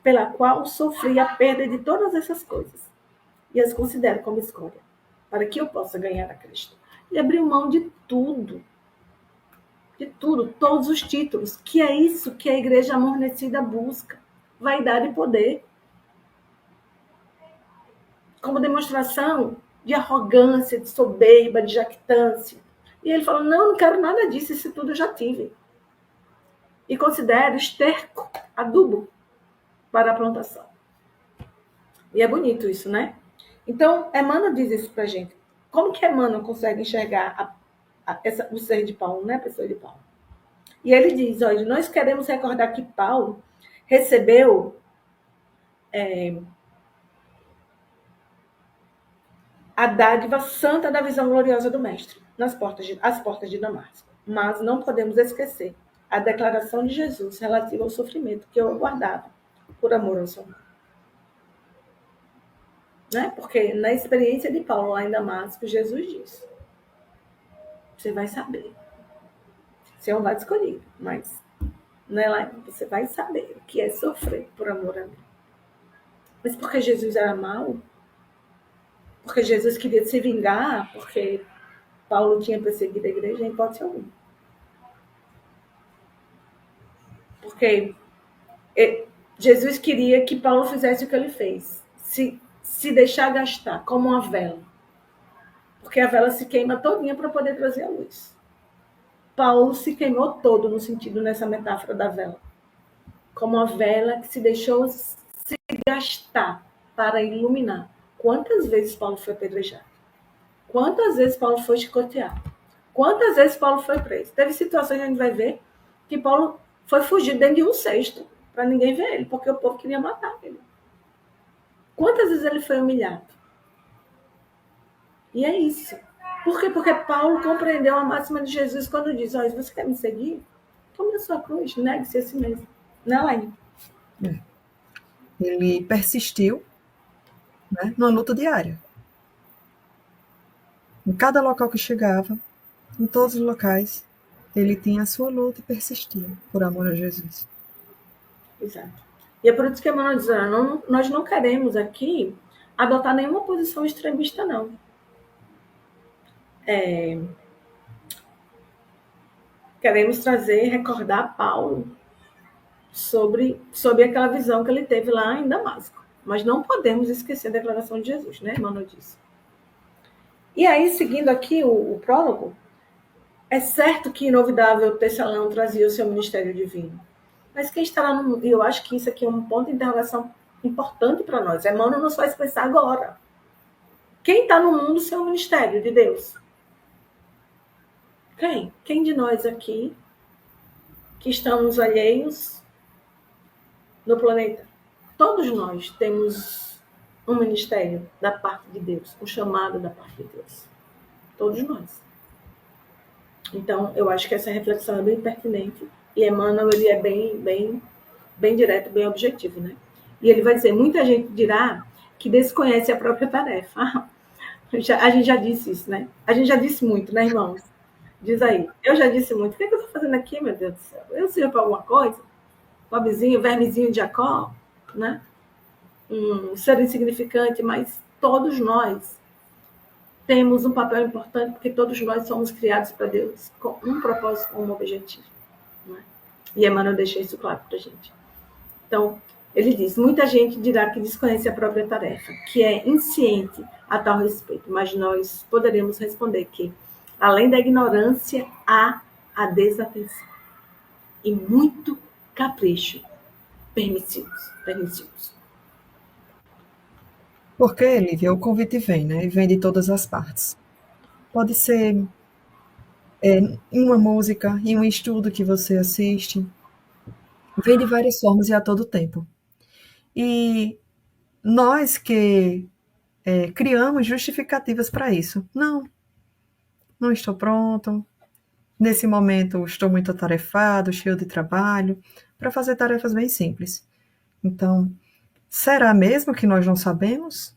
pela qual sofri a perda de todas essas coisas e as considero como escória, para que eu possa ganhar a Cristo. Ele abriu mão de tudo, todos os títulos, que é isso que a igreja amornecida busca, vaidade e poder, como demonstração de arrogância, de soberba, de jactância. E ele falou, não quero nada disso, isso tudo eu já tive. E considero esterco, adubo, para a plantação. E é bonito isso, né? Então, Emmanuel diz isso pra gente. Como que Emmanuel consegue enxergar o ser de Paulo, né? A pessoa de Paulo. E ele diz, olha, nós queremos recordar que Paulo recebeu a dádiva santa da visão gloriosa do Mestre, às portas de Damasco. Mas não podemos esquecer a declaração de Jesus relativa ao sofrimento que eu aguardava por amor ao seu nome. Né? Porque na experiência de Paulo lá em Damasco, Jesus disse, você vai saber. Você é um lado escolhido, mas lá você vai saber o que é sofrer por amor a mim. Mas porque Jesus era mau? Porque Jesus queria se vingar? Porque Paulo tinha perseguido a igreja? Em hipótese alguma. Porque Jesus queria que Paulo fizesse o que ele fez. Se deixar gastar, como uma vela. Porque a vela se queima todinha para poder trazer a luz. Paulo se queimou todo no sentido, nessa metáfora da vela. Como uma vela que se deixou se gastar para iluminar. Quantas vezes Paulo foi apedrejado? Quantas vezes Paulo foi chicoteado? Quantas vezes Paulo foi preso? Teve situações que a gente vai ver que Paulo foi fugir dentro de um cesto para ninguém ver ele, porque o povo queria matar ele. Quantas vezes ele foi humilhado? E é isso. Por quê? Porque Paulo compreendeu a máxima de Jesus quando diz, olha, se você quer me seguir, tome a sua cruz, negue-se a si mesmo. Não, Laine? Ele persistiu, né, numa luta diária. Em cada local que chegava, em todos os locais, ele tinha a sua luta e persistia por amor a Jesus. Exato. E é por isso que Emmanuel diz, nós não queremos aqui adotar nenhuma posição extremista, não. Queremos recordar Paulo sobre aquela visão que ele teve lá em Damasco. Mas não podemos esquecer a declaração de Jesus, né? Emmanuel disse. E aí, seguindo aqui o prólogo, é certo que inovidável Tecelão trazia o seu ministério divino. Mas quem está lá no mundo? E eu acho que isso aqui é um ponto de interrogação importante para nós. Emmanuel nos faz pensar agora. Quem está no mundo sem o ministério de Deus? Quem? Quem de nós aqui que estamos alheios no planeta? Todos nós temos um ministério da parte de Deus, um chamado da parte de Deus. Todos nós. Então, eu acho que essa reflexão é bem pertinente. E Emmanuel, ele é bem direto, bem objetivo, né? E ele vai dizer, muita gente dirá que desconhece a própria tarefa. A gente já disse isso, né? A gente já disse muito, né, irmãos? Diz aí, eu já disse muito. O que é que eu estou fazendo aqui, meu Deus do céu? Eu sirvo para alguma coisa? Pobrezinho, vermezinho de Jacó, né? um ser insignificante, mas todos nós temos um papel importante, porque todos nós somos criados para Deus com um propósito, com um objetivo. Não é? E Emmanuel deixa isso claro para a gente. Então, ele diz, muita gente dirá que desconhece a própria tarefa, que é insciente a tal respeito, mas nós poderemos responder que, além da ignorância, há a desatenção e muito capricho permissivos. Porque, Lívia, o convite vem, né? E vem de todas as partes. Pode ser em uma música, em um estudo que você assiste. Vem de várias formas e a todo tempo. E nós que criamos justificativas para isso. Não estou pronto. Nesse momento estou muito atarefado, cheio de trabalho, para fazer tarefas bem simples. Então, será mesmo que nós não sabemos?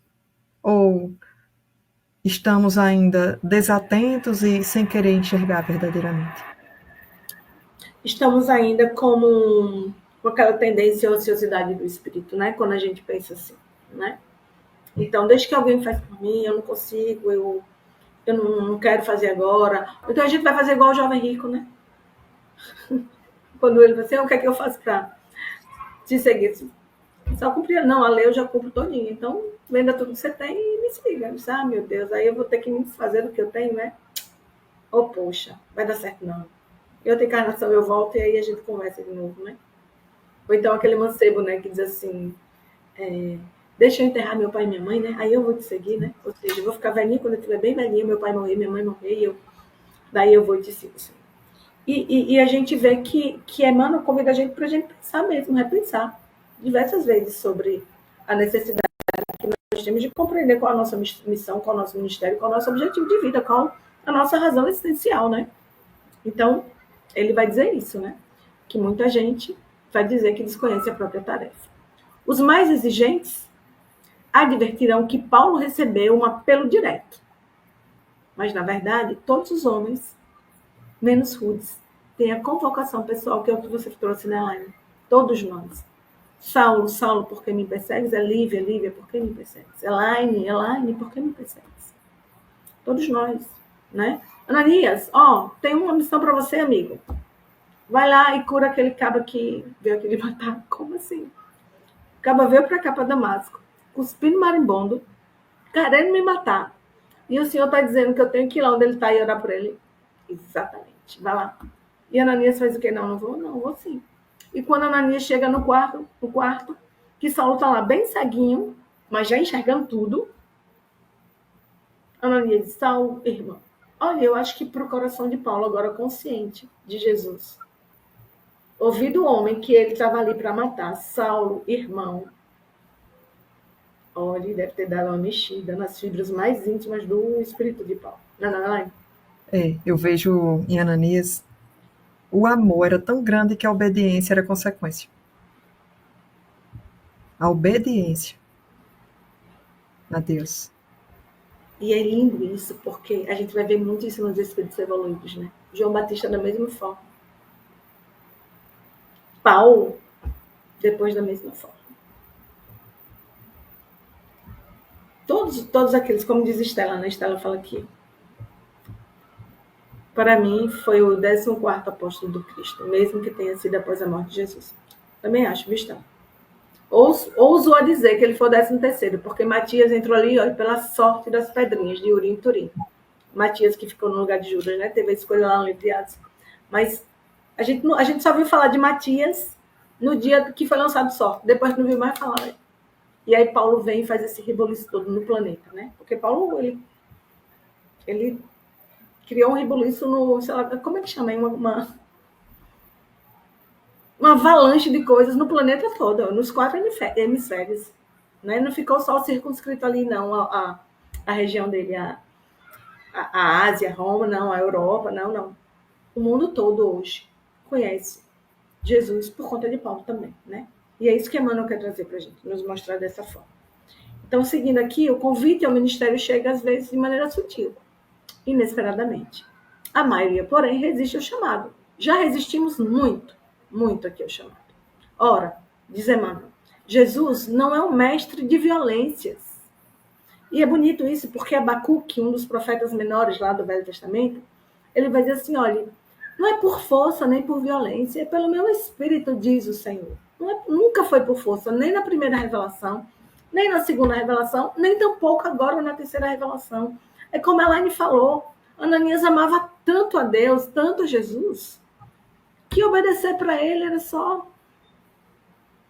Ou estamos ainda desatentos e sem querer enxergar verdadeiramente? Estamos ainda com aquela tendência à ociosidade do espírito, né? Quando a gente pensa assim, né? Então, desde que alguém faz por mim, eu não consigo, eu não quero fazer agora. Então a gente vai fazer igual o jovem rico, né? Quando ele fala assim, o que é que eu faço para te seguir? Só cumprir. Não, a lei eu já cumpro todinha. Então, venda tudo que você tem e me siga. Eu disse, meu Deus, aí eu vou ter que me desfazer do que eu tenho, né? Poxa, vai dar certo não. Em outra encarnação eu volto e aí a gente conversa de novo, né? Ou então aquele mancebo, né, que diz assim, deixa eu enterrar meu pai e minha mãe, né? Aí eu vou te seguir, né? Ou seja, eu vou ficar velhinha quando eu estiver bem velhinha, meu pai morrer, minha mãe morrer, daí eu vou te seguir. E a gente vê que Emmanuel convida a gente para a gente pensar mesmo, repensar diversas vezes sobre a necessidade que nós temos de compreender qual a nossa missão, qual o nosso ministério, qual o nosso objetivo de vida, qual a nossa razão existencial, né? Então, ele vai dizer isso, né? Que muita gente vai dizer que desconhece a própria tarefa. Os mais exigentes advertirão que Paulo recebeu um apelo direto. Mas, na verdade, todos os homens, menos rudes, têm a convocação pessoal, que é o que você trouxe, né, Elaine? Todos nós. Saulo, Saulo, por que me persegues? É Lívia, Lívia, por que me persegues? Elaine, Elaine, por que me persegues? Todos nós, né? Ananias, tem uma missão para você, amigo. Vai lá e cura aquele cabo que veio aqui lhe matar. Como assim? O cabo veio para cá, para Damasco, cuspindo marimbondo, querendo me matar. E o senhor está dizendo que eu tenho que ir lá onde ele está e orar por ele? Exatamente. Vai lá. E Ananias faz o quê? Não vou? Não, vou sim. E quando Ananias chega no quarto, que Saulo está lá bem ceguinho, mas já enxergando tudo, Ananias diz, Saulo, irmão, olha, eu acho que para o coração de Paulo, agora consciente de Jesus, ouvir do homem que ele estava ali para matar, Saulo, irmão, olha, ele deve ter dado uma mexida nas fibras mais íntimas do espírito de Paulo. Não. Eu vejo em Ananias o amor era tão grande que a obediência era consequência. A obediência a Deus. E é lindo isso, porque a gente vai ver muito isso nos espíritos evoluídos, né? João Batista da mesma forma. Paulo, depois da mesma forma. Todos aqueles, como diz Estela, né? Estela fala aqui. Para mim, foi o 14º apóstolo do Cristo, mesmo que tenha sido após a morte de Jesus. Também acho, Vistão. Ouso a dizer que ele foi o 13º, porque Matias entrou ali, olha, pela sorte das pedrinhas de Urim e Turim. Matias, que ficou no lugar de Judas, né? Teve a escolha lá no livro de Atos. Mas a gente só viu falar de Matias no dia que foi lançado Sorte. Depois não viu mais falar. Né? E aí Paulo vem e faz esse rebuliço todo no planeta, né? Porque Paulo, ele criou um rebuliço no, sei lá, como é que chama? Uma avalanche de coisas no planeta todo, nos 4 hemisférios. Né? Não ficou só circunscrito ali, não, a região dele, a Ásia, Roma, não, a Europa, não. O mundo todo hoje conhece Jesus por conta de Paulo também, né? E é isso que Emmanuel quer trazer para a gente, nos mostrar dessa forma. Então, seguindo aqui, o convite ao ministério chega às vezes de maneira sutil, inesperadamente. A maioria, porém, resiste ao chamado. Já resistimos muito aqui ao chamado. Ora, diz Emmanuel, Jesus não é um mestre de violências. E é bonito isso, porque Abacuque, um dos profetas menores lá do Velho Testamento, ele vai dizer assim, olha, não é por força nem por violência, é pelo meu espírito, diz o Senhor. Nunca foi por força, nem na primeira revelação, nem na segunda revelação, nem tampouco agora na terceira revelação. É como a Elaine falou, Ananias amava tanto a Deus, tanto a Jesus, que obedecer para ele era só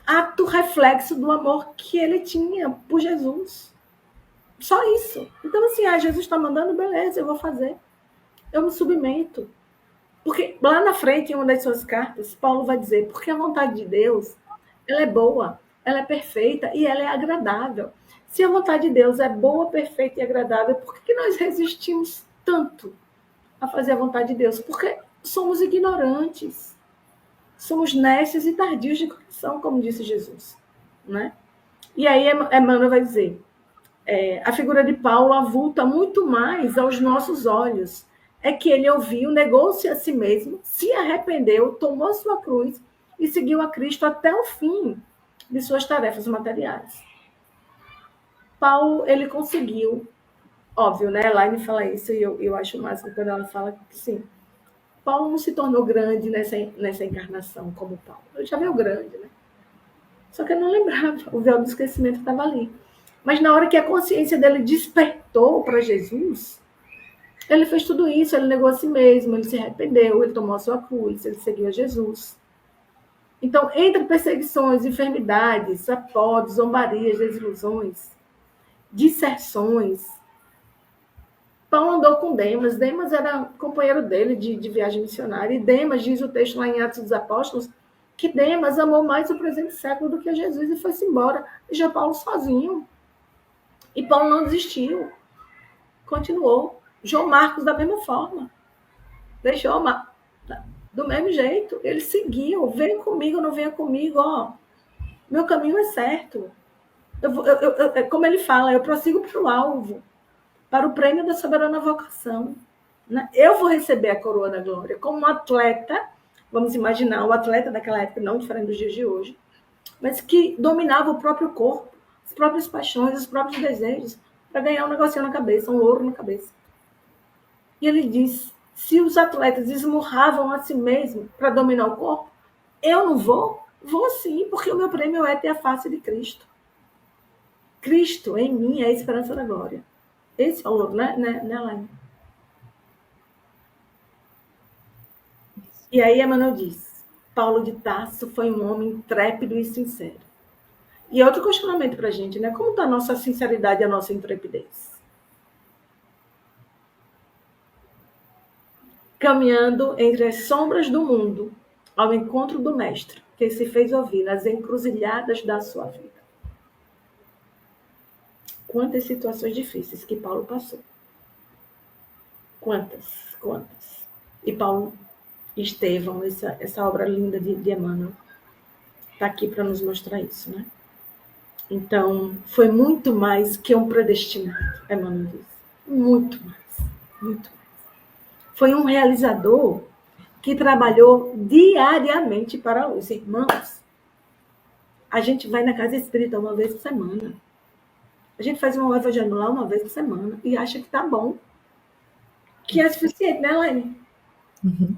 ato reflexo do amor que ele tinha por Jesus. Só isso. Então, assim, Jesus está mandando, beleza, eu vou fazer. Eu me submeto. Porque lá na frente, em uma das suas cartas, Paulo vai dizer, porque a vontade de Deus, ela é boa, ela é perfeita e ela é agradável. Se a vontade de Deus é boa, perfeita e agradável, por que nós resistimos tanto a fazer a vontade de Deus? Porque somos ignorantes. Somos nécios e tardios de coração, como disse Jesus. Né? E aí Emmanuel vai dizer, a figura de Paulo avulta muito mais aos nossos olhos. É que ele ouviu, negou-se a si mesmo, se arrependeu, tomou sua cruz e seguiu a Cristo até o fim de suas tarefas materiais. Paulo, ele conseguiu, óbvio, né? Elaine fala isso e eu acho o máximo quando ela fala que sim. Paulo não se tornou grande nessa encarnação como Paulo. Ele já veio grande, né? Só que ele não lembrava, o véu do esquecimento estava ali. Mas na hora que a consciência dele despertou para Jesus, ele fez tudo isso, ele negou a si mesmo, ele se arrependeu, ele tomou a sua cruz, ele seguiu a Jesus. Então, entre perseguições, enfermidades, apodos, zombarias, desilusões, disserções, Paulo andou com Demas. Demas era companheiro dele de viagem missionária. E Demas, diz o texto lá em Atos dos Apóstolos, que Demas amou mais o presente século do que Jesus e foi-se embora. Deixou Paulo sozinho. E Paulo não desistiu. Continuou. João Marcos, da mesma forma. Deixou do mesmo jeito. Ele seguiu. Vem comigo, não venha comigo. Ó, meu caminho é certo. Como ele fala, eu prossigo para o alvo, para o prêmio da soberana vocação. Eu vou receber a coroa da glória como um atleta. Vamos imaginar um atleta daquela época, não diferente dos dias de hoje, mas que dominava o próprio corpo, as próprias paixões, os próprios desejos, para ganhar um negocinho na cabeça, um ouro na cabeça. E ele diz, se os atletas esmurravam a si mesmo para dominar o corpo, eu não vou? Vou sim, porque o meu prêmio é ter a face de Cristo. Cristo em mim é a esperança da glória. Esse é o ouro, né, Laine? E aí Emmanuel diz, Paulo de Tarso foi um homem intrépido e sincero. E outro questionamento para a gente, né? Como está a nossa sinceridade e a nossa intrepidez? Caminhando entre as sombras do mundo, ao encontro do Mestre, que se fez ouvir nas encruzilhadas da sua vida. Quantas situações difíceis que Paulo passou. Quantas. E Paulo e Estevão, essa obra linda de Emmanuel, está aqui para nos mostrar isso, né? Então, foi muito mais que um predestinado, Emmanuel diz. Muito mais. Foi um realizador que trabalhou diariamente para a luz. Irmãos, a gente vai na casa espírita uma vez por semana. A gente faz uma evangelho lá uma vez por semana e acha que tá bom. Que é suficiente, né, Laine? Uhum.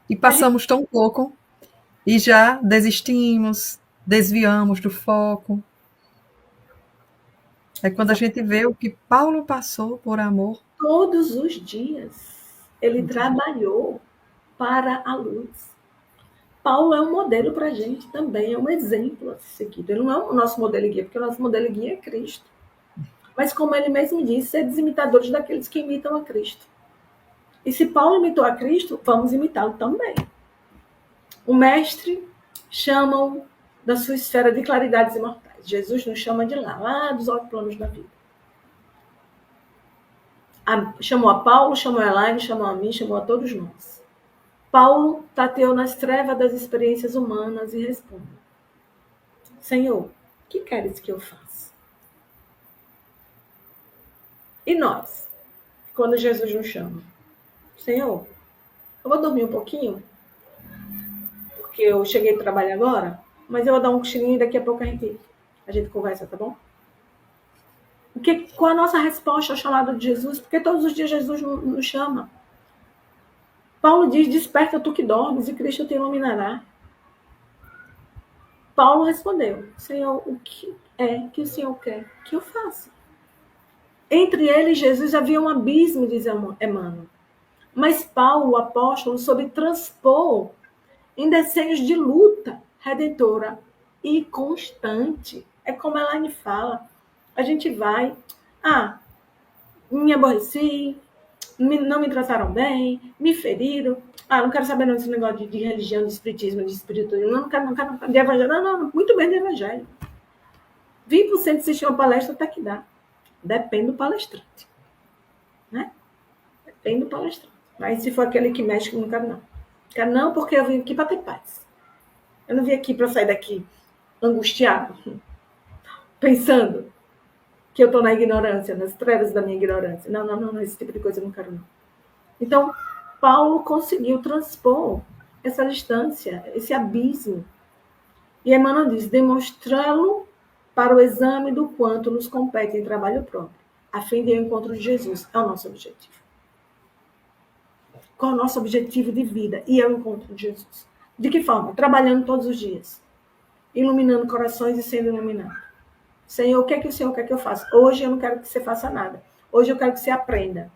E passamos tão pouco e já desistimos, desviamos do foco. É quando a gente vê o que Paulo passou por amor. Todos os dias ele trabalhou para a luz. Paulo é um modelo para a gente também, é um exemplo a ser seguido. Ele não é o nosso modelo e guia, porque o nosso modelo e guia é Cristo. Mas como ele mesmo disse, ser imitadores daqueles que imitam a Cristo. E se Paulo imitou a Cristo, vamos imitá-lo também. O mestre chama-o da sua esfera de claridades imortais. Jesus nos chama de lá dos altos planos da vida. Chamou a Paulo, chamou a Elaine, chamou a mim, chamou a todos nós. Paulo tateou nas trevas das experiências humanas e responde: Senhor, o que queres que eu faça? E nós, quando Jesus nos chama, Senhor, eu vou dormir um pouquinho, porque eu cheguei do trabalho agora, mas eu vou dar um cochilinho e daqui a pouco a gente conversa, tá bom? Qual a nossa resposta ao chamado de Jesus? Porque todos os dias Jesus nos chama. Paulo diz, desperta tu que dormes e Cristo te iluminará. Paulo respondeu, Senhor, o que é que o Senhor quer que eu faça? Entre ele e Jesus havia um abismo, diz Emmanuel. Mas Paulo, o apóstolo, soube transpor em desejos de luta redentora e constante. É como a Elaine fala. A gente vai, me aborreci, não me trataram bem, me feriram. Não quero saber não desse negócio de religião, de espiritismo, de espiritualismo. Não quero de evangelho. Não, muito bem de evangelho. 20% assistir uma palestra até que dá. Depende do palestrante. Né? Depende do palestrante. Mas se for aquele que mexe, não quero não. Quero não, porque eu vim aqui para ter paz. Eu não vim aqui para sair daqui angustiado, pensando que eu estou na ignorância, nas trevas da minha ignorância. Não, esse tipo de coisa eu não quero não. Então, Paulo conseguiu transpor essa distância, esse abismo. E Emmanuel diz, demonstrá-lo para o exame do quanto nos compete em trabalho próprio, a fim de ir ao encontro de Jesus. É o nosso objetivo. Qual é o nosso objetivo de vida? Ir ao encontro de Jesus. De que forma? Trabalhando todos os dias. Iluminando corações e sendo iluminado. Senhor, o que é que o Senhor quer que eu faça? Hoje eu não quero que você faça nada. Hoje eu quero que você aprenda.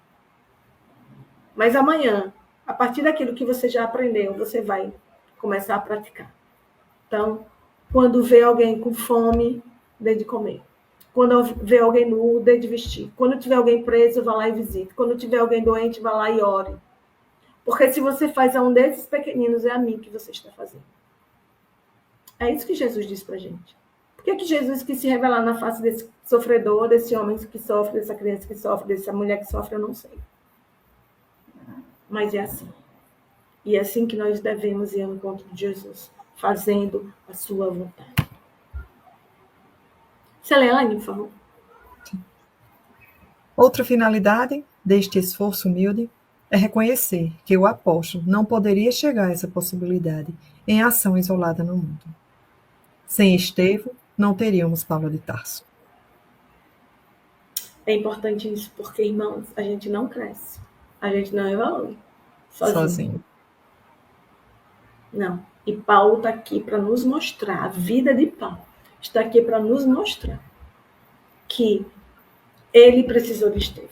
Mas amanhã, a partir daquilo que você já aprendeu, você vai começar a praticar. Então, quando vê alguém com fome, dê de comer. Quando vê alguém nu, dê de vestir. Quando tiver alguém preso, vá lá e visite. Quando tiver alguém doente, vá lá e ore. Porque se você faz a um desses pequeninos, é a mim que você está fazendo. É isso que Jesus diz pra gente. Por que Jesus quis se revelar na face desse sofredor, desse homem que sofre, dessa criança que sofre, dessa mulher que sofre, eu não sei. Mas é assim. E é assim que nós devemos ir ao encontro de Jesus, fazendo a sua vontade. Você lê, Elaine, por favor. Outra finalidade deste esforço humilde é reconhecer que o apóstolo não poderia chegar a essa possibilidade em ação isolada no mundo. Sem Estevão, não teríamos Paulo de Tarso. É importante isso, porque, irmãos, a gente não cresce. A gente não evolui sozinho. Não. E Paulo está aqui para nos mostrar, a vida de Paulo está aqui para nos mostrar que ele precisou de Estevão,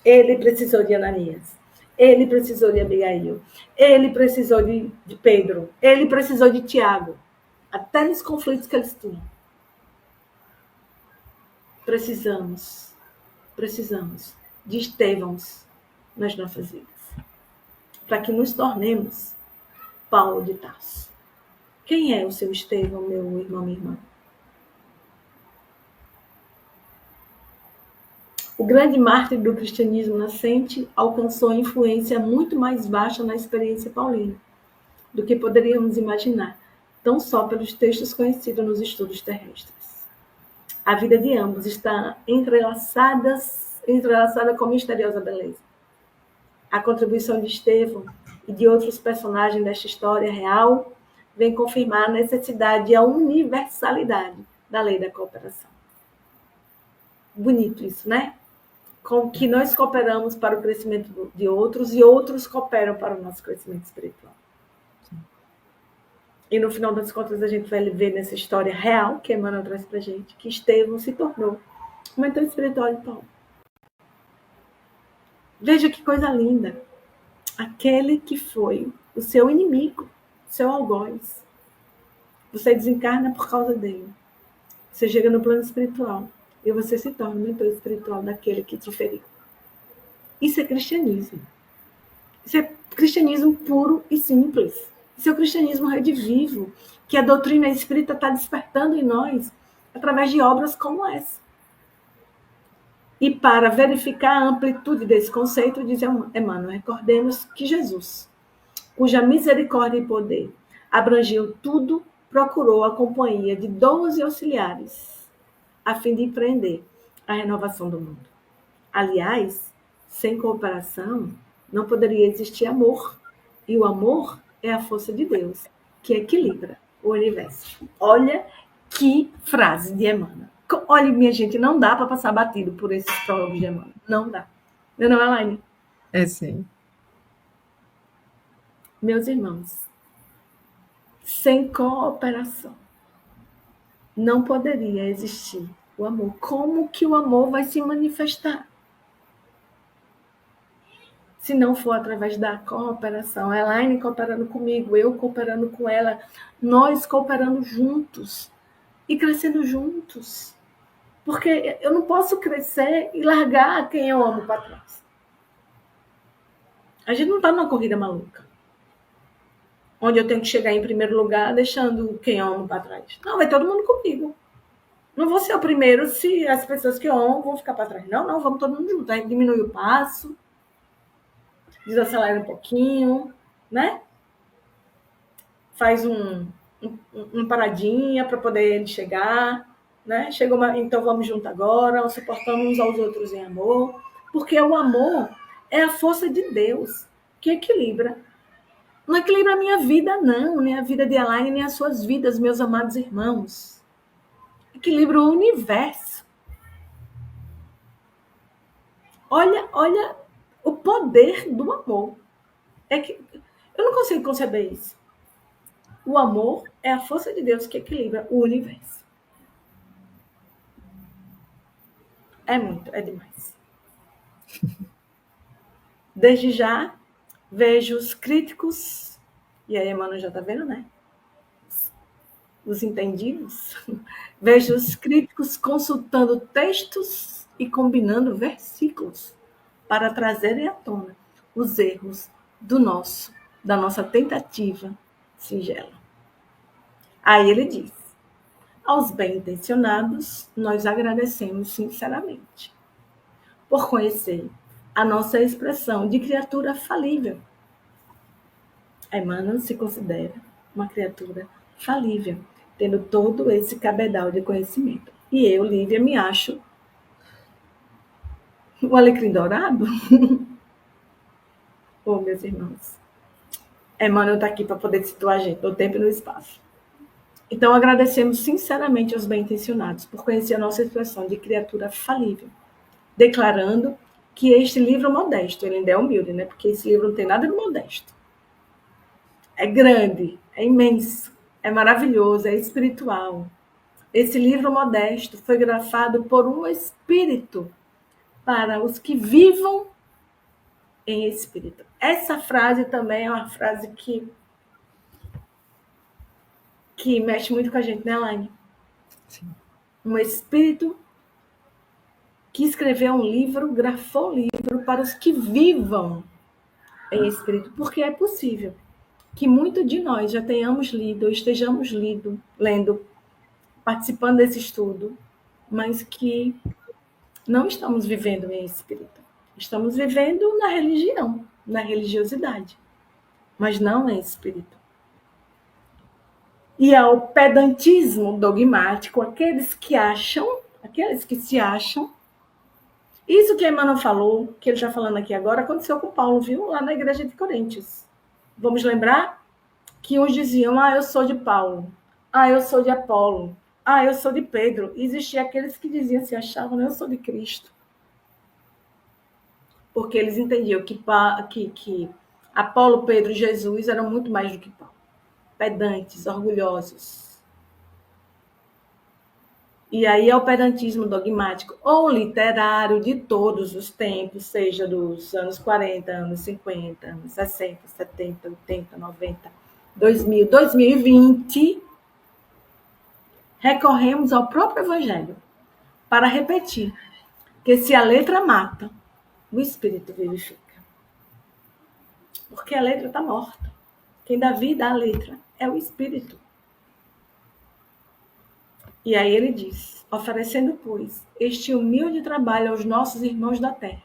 ele precisou de Ananias, ele precisou de Abigail, ele precisou de Pedro, ele precisou de Tiago, até nos conflitos que eles tinham. Precisamos de Estevãos nas nossas vidas, para que nos tornemos Paulo de Tarso. Quem é o seu Estevão, meu irmão, minha irmã? O grande mártir do cristianismo nascente alcançou influência muito mais baixa na experiência paulina do que poderíamos imaginar, tão só pelos textos conhecidos nos estudos terrestres. A vida de ambos está entrelaçada com misteriosa beleza. A contribuição de Estevão e de outros personagens desta história real vem confirmar a necessidade e a universalidade da lei da cooperação. Bonito isso, né? Com que nós cooperamos para o crescimento de outros e outros cooperam para o nosso crescimento espiritual. E no final das contas a gente vai ver nessa história real que Emmanuel traz para a gente, que Estevão se tornou o mentor espiritual de Paulo. Veja que coisa linda. Aquele que foi o seu inimigo, seu algoz. Você desencarna por causa dele. Você chega no plano espiritual e você se torna o mentor espiritual daquele que te feriu. Isso é cristianismo. Isso é cristianismo puro e simples. Isso é o cristianismo redivivo, que a doutrina espírita está despertando em nós através de obras como essa. E para verificar a amplitude desse conceito, diz Emmanuel, recordemos que Jesus, cuja misericórdia e poder abrangiam tudo, procurou a companhia de 12 auxiliares, a fim de empreender a renovação do mundo. Aliás, sem cooperação, não poderia existir amor. E o amor é a força de Deus, que equilibra o universo. Olha que frase de Emmanuel. Olha, minha gente, não dá para passar batido por esses prólogos de Emmanuel. Não dá. Não, Elaine? É sim. Meus irmãos, sem cooperação não poderia existir o amor. Como que o amor vai se manifestar? Se não for através da cooperação. A Elaine cooperando comigo, eu cooperando com ela, nós cooperando juntos e crescendo juntos. Porque eu não posso crescer e largar quem eu amo para trás. A gente não está numa corrida maluca, onde eu tenho que chegar em primeiro lugar deixando quem eu amo para trás. Não, vai todo mundo comigo. Não vou ser o primeiro se as pessoas que eu amo vão ficar para trás. Não, vamos todo mundo junto. Aí diminui o passo, desacelera um pouquinho, né? Faz uma paradinha para poder chegar, né? Então vamos junto agora, suportando uns aos outros em amor, porque o amor é a força de Deus que equilibra. Não equilibra a minha vida, não, nem a vida de Elaine, nem as suas vidas, meus amados irmãos. Equilibra o universo. Olha o poder do amor. É que eu não consigo conceber isso. O amor é a força de Deus que equilibra o universo. É demais. Desde já, vejo os críticos, e aí Emmanuel já está vendo, né? Os entendidos. Vejo os críticos consultando textos e combinando versículos para trazerem à tona os erros da nossa tentativa singela. Aí ele diz: aos bem-intencionados, nós agradecemos sinceramente por conhecer a nossa expressão de criatura falível. Emmanuel se considera uma criatura falível, tendo todo esse cabedal de conhecimento. E eu, Lívia, me acho o alecrim dourado. Oh, meus irmãos. Emmanuel está aqui para poder situar a gente no tempo e no espaço. Então, agradecemos sinceramente aos bem-intencionados por conhecer a nossa expressão de criatura falível, declarando que este livro é modesto, ele ainda é humilde, né? Porque esse livro não tem nada de modesto. É grande, é imenso, é maravilhoso, é espiritual. Esse livro modesto foi grafado por um espírito para os que vivam em espírito. Essa frase também é uma frase que mexe muito com a gente, né, Elaine? Sim. Um espírito que escreveu um livro, grafou um livro para os que vivam em espírito, porque é possível que muito de nós já tenhamos lido, ou estejamos lendo, participando desse estudo, mas que não estamos vivendo em espírito. Estamos vivendo na religião, na religiosidade, mas não em espírito. E ao pedantismo dogmático, aqueles que se acham. Isso que Emmanuel falou, que ele está falando aqui agora, aconteceu com Paulo, viu? Lá na igreja de Coríntios. Vamos lembrar que uns diziam: eu sou de Paulo, eu sou de Apolo, eu sou de Pedro. E existiam aqueles que diziam, se achavam: eu sou de Cristo. Porque eles entendiam que Apolo, Pedro e Jesus eram muito mais do que Paulo. Pedantes, orgulhosos. E aí é o pedantismo dogmático ou literário de todos os tempos, seja dos anos 40, anos 50, anos 60, 70, 80, 90, 2000, 2020. Recorremos ao próprio Evangelho para repetir que se a letra mata, o espírito vivifica. Porque a letra está morta. Quem dá vida à letra é o espírito. E aí ele diz: oferecendo, pois, este humilde trabalho aos nossos irmãos da terra,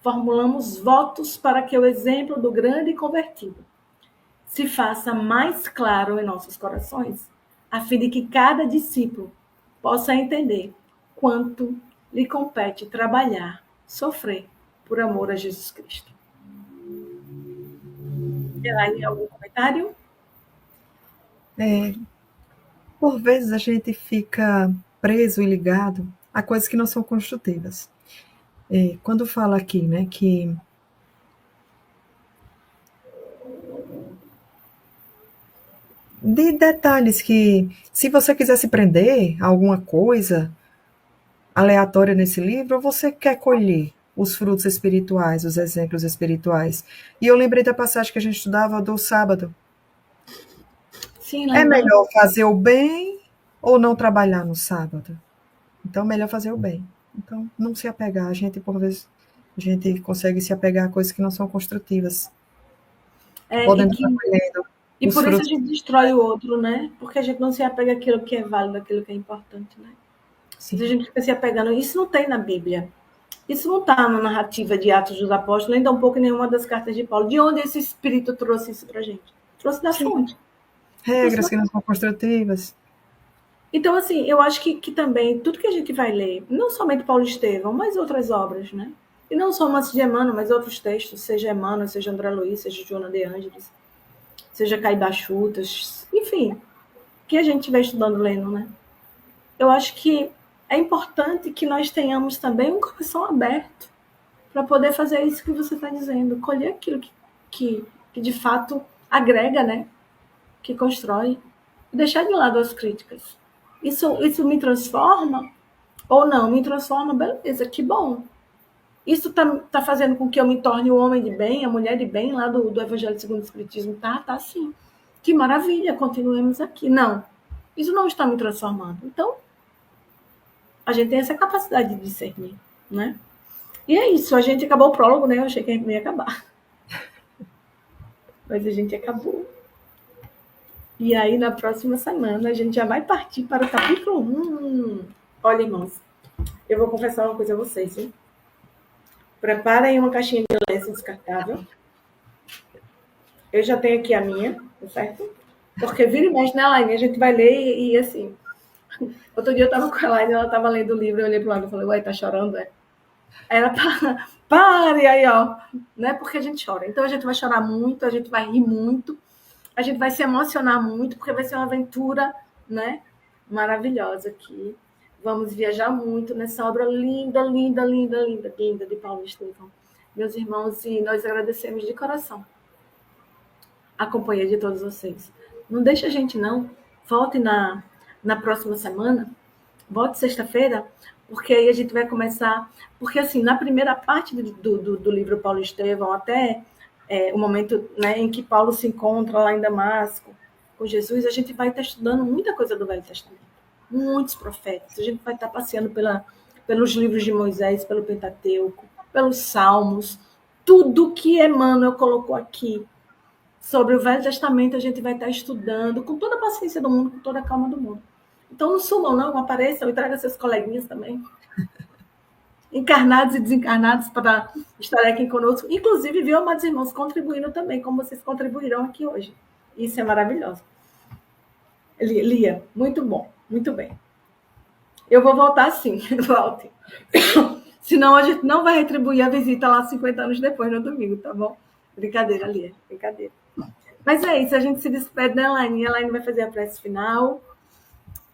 formulamos votos para que o exemplo do grande convertido se faça mais claro em nossos corações, a fim de que cada discípulo possa entender quanto lhe compete trabalhar, sofrer por amor a Jesus Cristo. Tem aí algum comentário? Por vezes a gente fica preso e ligado a coisas que não são construtivas. Quando fala aqui, né, que de detalhes que, se você quiser se prender a alguma coisa aleatória nesse livro, ou você quer colher os frutos espirituais, os exemplos espirituais. E eu lembrei da passagem que a gente estudava do sábado. Sim, lá É em Marcos. melhor fazer o bem ou não trabalhar no sábado? Então, melhor fazer o bem. Então, não se apegar. A gente, por vezes, a gente consegue se apegar a coisas que não são construtivas, que É, podem estar colhendo e os por isso a frutos. gente destrói o outro, né? Porque a gente não se apega àquilo que é válido, àquilo que é importante, né? Mas a Sim, gente fica se apegando. Isso não tem na Bíblia. Isso não está na narrativa de Atos dos Apóstolos, nem tampouco em nenhuma das cartas de Paulo. De onde esse Espírito trouxe isso para a gente? Trouxe da sim. fonte. Trouxe Regras da... que não são construtivas. Então, assim, eu acho que também, tudo que a gente vai ler, não somente Paulo e Estevão, mas outras obras, né? E não só Márcio de Emmanuel, mas outros textos, seja Emmanuel, seja André Luiz, seja Joana de Ângeles, seja Caibachutas, enfim, que a gente estiver estudando, lendo, né? Eu acho que é importante que nós tenhamos também um coração aberto para poder fazer isso que você está dizendo, colher aquilo que de fato agrega, né? Que constrói, e deixar de lado as críticas. Isso me transforma ou não? Me transforma, beleza, que bom. Isso tá fazendo com que eu me torne o homem de bem, a mulher de bem lá do Evangelho segundo o Espiritismo? Tá sim. Que maravilha, continuemos aqui. Não, isso não está me transformando. Então, a gente tem essa capacidade de discernir, né? E é isso, a gente acabou o prólogo, né? Eu achei que a gente não ia acabar, mas a gente acabou. E aí, na próxima semana, a gente já vai partir para o capítulo 1. Olha, irmãos, eu vou confessar uma coisa a vocês, hein? Preparem uma caixinha de lenço descartável. Eu já tenho aqui a minha, tá certo? Porque vira e mexe na Elaine, a gente vai ler e assim. Outro dia eu tava com a Elaine, ela tava lendo o livro, eu olhei pro lado e falei, ué, tá chorando, é? Aí ela, pare aí, ó. Né? Porque a gente chora. Então a gente vai chorar muito, a gente vai rir muito, a gente vai se emocionar muito, porque vai ser uma aventura, né? Maravilhosa aqui. Vamos viajar muito nessa obra linda, linda, linda, linda, linda de Paulo Estevão. Meus irmãos, e nós agradecemos de coração a companhia de todos vocês. Não deixa a gente, não. Volte na próxima semana, volte sexta-feira, porque aí a gente vai começar. Porque, assim, na primeira parte do livro Paulo Estevão, até o momento, né, em que Paulo se encontra lá em Damasco com Jesus, a gente vai estar estudando muita coisa do Velho Testamento. Muitos profetas. A gente vai estar passeando pelos livros de Moisés, pelo Pentateuco, pelos Salmos. Tudo que Emmanuel colocou aqui sobre o Velho Testamento, a gente vai estar estudando com toda a paciência do mundo, com toda a calma do mundo. Então não sumam, não, apareçam e tragam seus coleguinhas também, encarnados e desencarnados, para estar aqui conosco. Inclusive, viu, amados irmãos, contribuindo também, como vocês contribuirão aqui hoje. Isso é maravilhoso. Lia, muito bom, muito bem. Eu vou voltar sim, volte. Senão a gente não vai retribuir a visita lá 50 anos depois, no domingo, tá bom? Brincadeira, Lia, brincadeira. Mas é isso, a gente se despede da Elaine. A Elaine vai fazer a prece final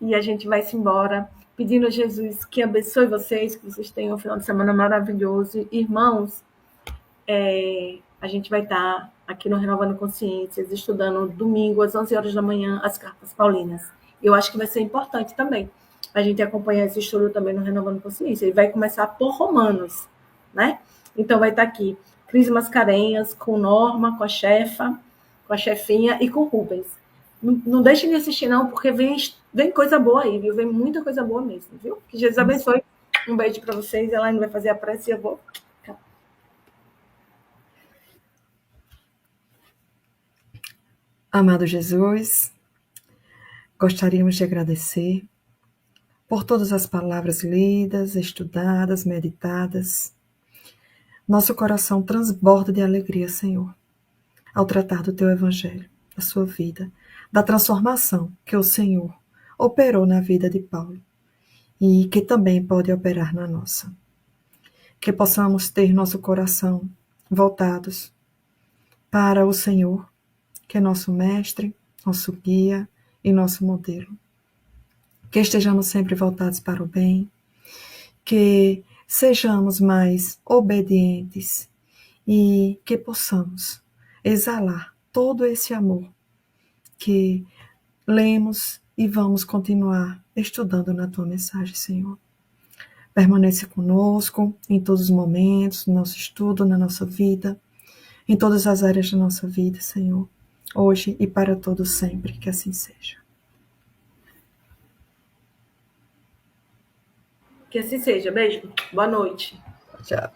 e a gente vai se embora, pedindo a Jesus que abençoe vocês, que vocês tenham um final de semana maravilhoso. Irmãos, a gente vai estar aqui no Renovando Consciências, estudando domingo às 11 horas da manhã as cartas paulinas. Eu acho que vai ser importante também a gente acompanhar esse estudo também no Renovando Consciência. Ele vai começar por Romanos, né? Então vai estar aqui Cris Mascarenhas, com Norma, com a chefa, com a chefinha e com Rubens. Não deixem de assistir, não, porque vem coisa boa aí, viu? Vem muita coisa boa mesmo, viu? Que Jesus abençoe. Um beijo para vocês. Ela ainda vai fazer a prece e eu vou. Amado Jesus, gostaríamos de agradecer por todas as palavras lidas, estudadas, meditadas. Nosso coração transborda de alegria, Senhor, ao tratar do Teu Evangelho, da sua vida, da transformação que o Senhor operou na vida de Paulo e que também pode operar na nossa. Que possamos ter nosso coração voltados para o Senhor, que é nosso mestre, nosso guia e nosso modelo. Que estejamos sempre voltados para o bem, que sejamos mais obedientes e que possamos exalar todo esse amor que lemos e vamos continuar estudando na tua mensagem, Senhor. Permanece conosco em todos os momentos, no nosso estudo, na nossa vida, em todas as áreas da nossa vida, Senhor, hoje e para todos sempre, que assim seja. Que assim seja. Beijo. Boa noite. Tchau.